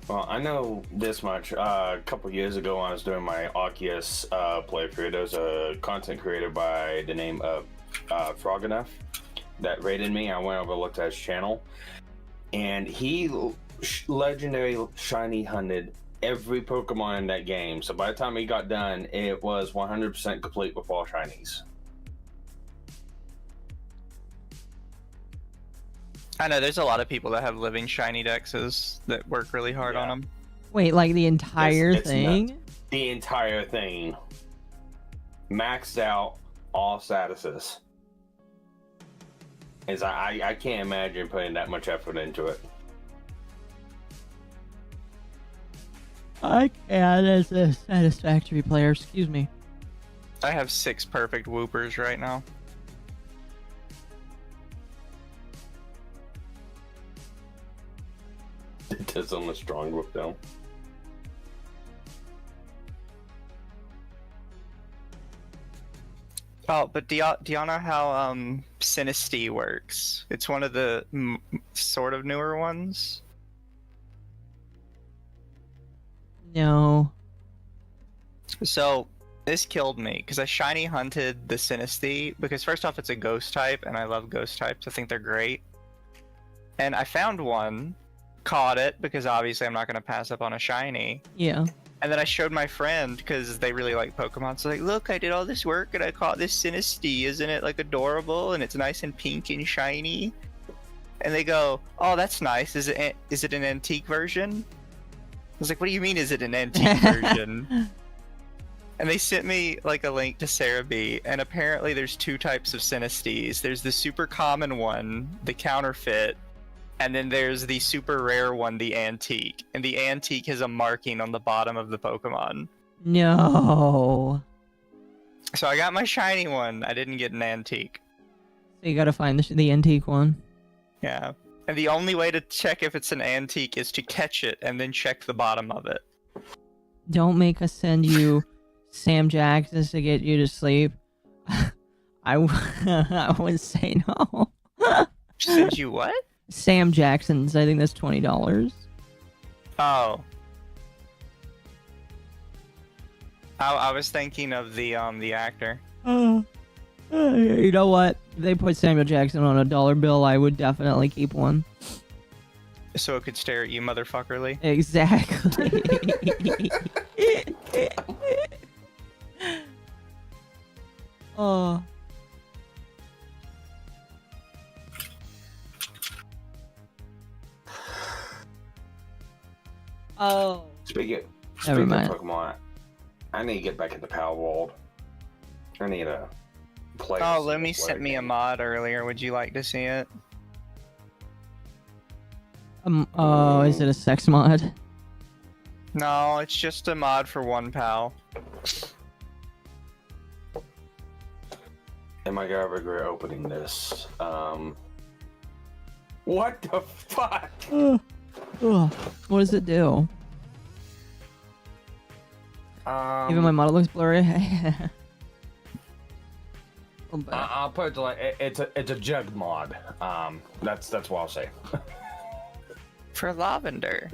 Well, I know this much. A couple years ago, when I was doing my Oculus playthrough, there was a content creator by the name of Froganough that rated me. I went over and looked at his channel, and he legendary shiny hunted every Pokemon in that game. So by the time he got done, it was 100% complete with all shinies. I know there's a lot of people that have living shiny dexes that work really hard on them. Wait, like the entire It's thing? nuts. The entire thing. Maxed out all statuses. I can't imagine putting that much effort into it. I can as a Satisfactory player, excuse me. I have 6 perfect whoopers right now. It does on the strong whip though. Oh, but do y'all know how Sinistea works? It's one of the sort of newer ones. No. So this killed me because I shiny hunted the Sinistea because first off it's a ghost type and I love ghost types. I think they're great. And I found one, caught it because obviously I'm not going to pass up on a shiny. Yeah. And then I showed my friend because they really like Pokemon. So like, look, I did all this work and I caught this Sinistea. Isn't it like adorable? And it's nice and pink and shiny. And they go, oh, that's nice. Is it an antique version? I was like, what do you mean? Is it an antique version? And they sent me like a link to Sarah B. And apparently there's 2 types of Sinisteas. There's the super common one, the counterfeit. And then there's the super rare one, the antique. And the antique has a marking on the bottom of the Pokemon. No. So I got my shiny one. I didn't get an antique. So you gotta find the antique one. Yeah. And the only way to check if it's an antique is to catch it and then check the bottom of it. Don't make us send you Sam Jackson's to get you to sleep. I would say no. Send you what? Sam Jackson's, I think that's $20. Oh. I was thinking of the actor. You know what? If they put Samuel Jackson on a dollar bill, I would definitely keep one. So it could stare at you, motherfuckerly. Exactly. Oh. Oh. Speaking Never of mind. Pokemon, I need to get back into Palworld. I need to play. Oh, Lumi sent me a mod earlier. Would you like to see it? Oh, is it a sex mod? No, it's just a mod for one pal. Am I gonna regret opening this? What the fuck? Ugh. What does it do? Even my model looks blurry. I'll put it to like it's a jug mod. That's what I'll say. For lavender.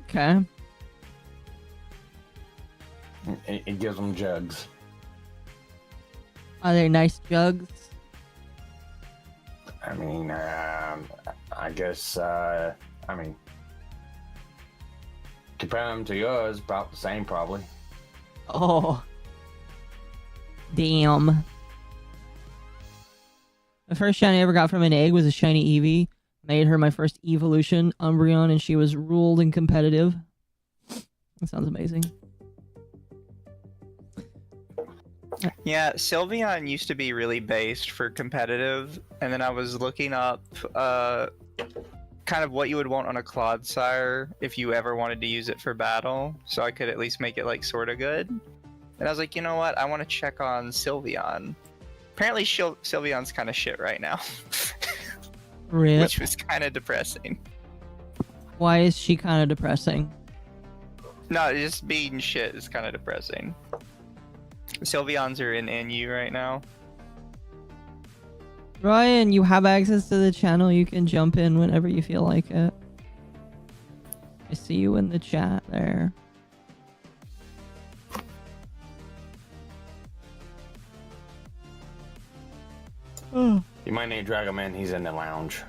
Okay. It gives them jugs. Are they nice jugs? I mean, I guess, I mean, compare them to yours, about the same, probably. Oh. Damn. The first shiny I ever got from an egg was a shiny Eevee. Made her my first evolution, Umbreon, and she was ruled and competitive. That sounds amazing. Yeah, Sylveon used to be really based for competitive, and then I was looking up kind of what you would want on a Clodsire if you ever wanted to use it for battle, so I could at least make it like sort of good. And I was like, you know what? I want to check on Sylveon. Apparently, Sylveon's kind of shit right now, Rip. which was kind of depressing. Why is she kind of depressing? No, just being shit is kind of depressing. Sylveons are in NU right now. Ryan, you have access to the channel. You can jump in whenever you feel like it. I see you in the chat there. Oh. You might need Dragon Man. He's in the lounge.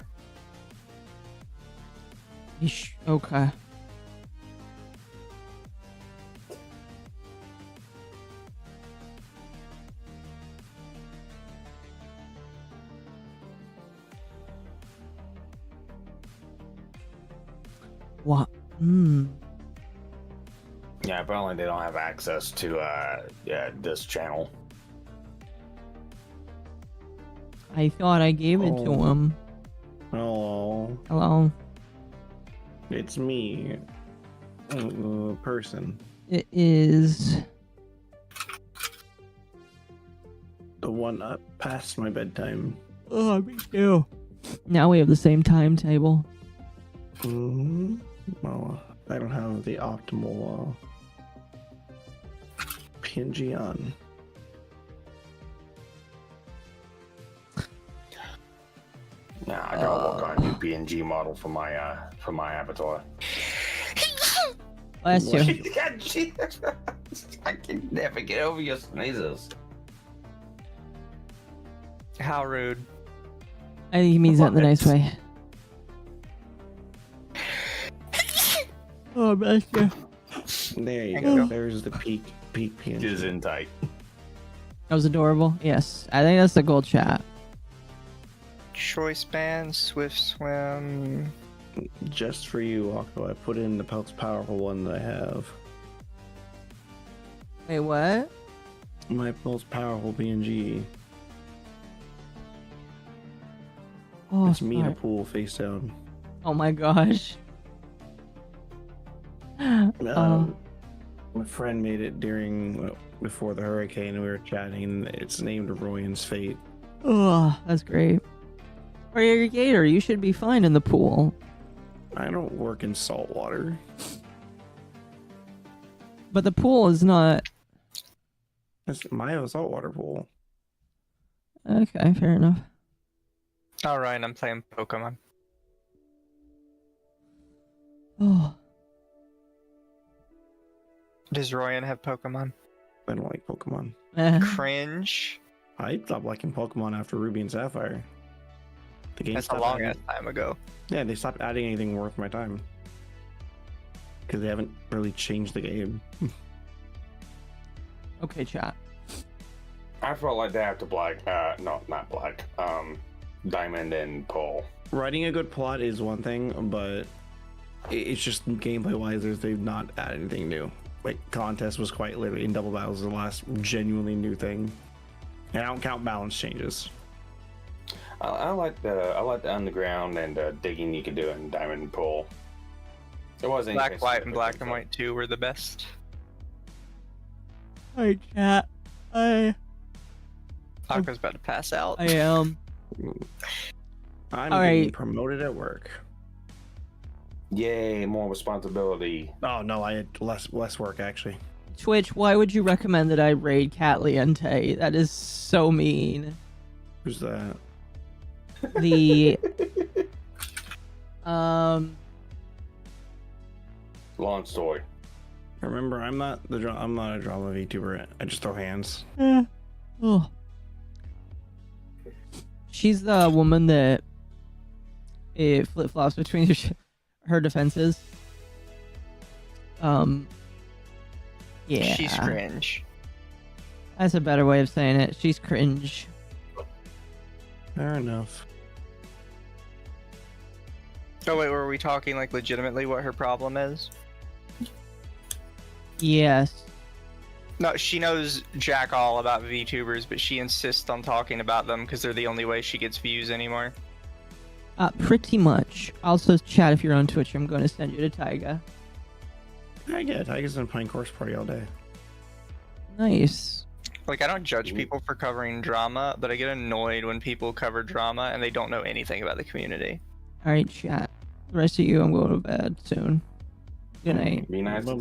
Okay. What? Yeah, apparently they don't have access to this channel. I thought I gave it to him. Hello. Hello. It's me. Person. It is. The one up past my bedtime. Oh, me too. Now we have the same timetable. Well, I don't have the optimal PNG on. Nah, I gotta work on a new PNG model for my avatar. Bless you. I can never get over your sneezes. How rude. I think he means that in the nice way. Oh, bless you. There you go. go. There's the peak PNG. Is in tight. That was adorable. Yes, I think that's the gold chat. Choice band, Swift Swim. Just for you, Occo, I put in the most powerful one that I have. Wait, what? My most powerful PNG. Oh, It's me in a sorry. pool face down. Oh my gosh. My friend made it before the hurricane, and we were chatting, and it's named Royan's Fate. Oh, that's great. Or you're a gator. You should be fine in the pool. I don't work in salt water. But the pool is not. That's my saltwater pool. Okay, fair enough. Alright, I'm playing Pokemon. Oh, Does Royan have Pokemon? I don't like Pokemon. Cringe. I stopped liking Pokemon after Ruby and Sapphire. The game That's a stopped long adding- ass time ago. Yeah, they stopped adding anything worth my time. Because they haven't really changed the game. Okay, chat. I felt like they have to not black. Diamond and Pearl. Writing a good plot is one thing, but it's just gameplay wise, they've not added anything new. Like, contest was quite literally in double battles the last genuinely new thing. And I don't count balance changes. I like the underground and digging you could do in Diamond and Pearl. It wasn't Black, white, and black and white 2 were the best. Hi, chat. Aqua's about to pass out. I am. I'm All getting right. promoted at work. Yay, more responsibility. Oh no, I had less work actually. Twitch, why would you recommend that I raid Catliente? That is so mean. Who's that? The Long story. Remember, I'm not a drama VTuber. I just throw hands. Oh. She's the woman that it flip flops between her defenses. Yeah. She's cringe. That's a better way of saying it. She's cringe. Fair enough. Oh wait, were we talking like legitimately what her problem is? Yes. No, she knows jack all about VTubers, but she insists on talking about them because they're the only way she gets views anymore. Pretty much. Also, chat if you're on Twitch. I'm going to send you to Taiga. I get it. Tiger's been playing Course Party all day. Nice. Like, I don't judge people for covering drama, but I get annoyed when people cover drama and they don't know anything about the community. All right, chat. The rest of you, I'm going to bed soon. Good night. Be nice to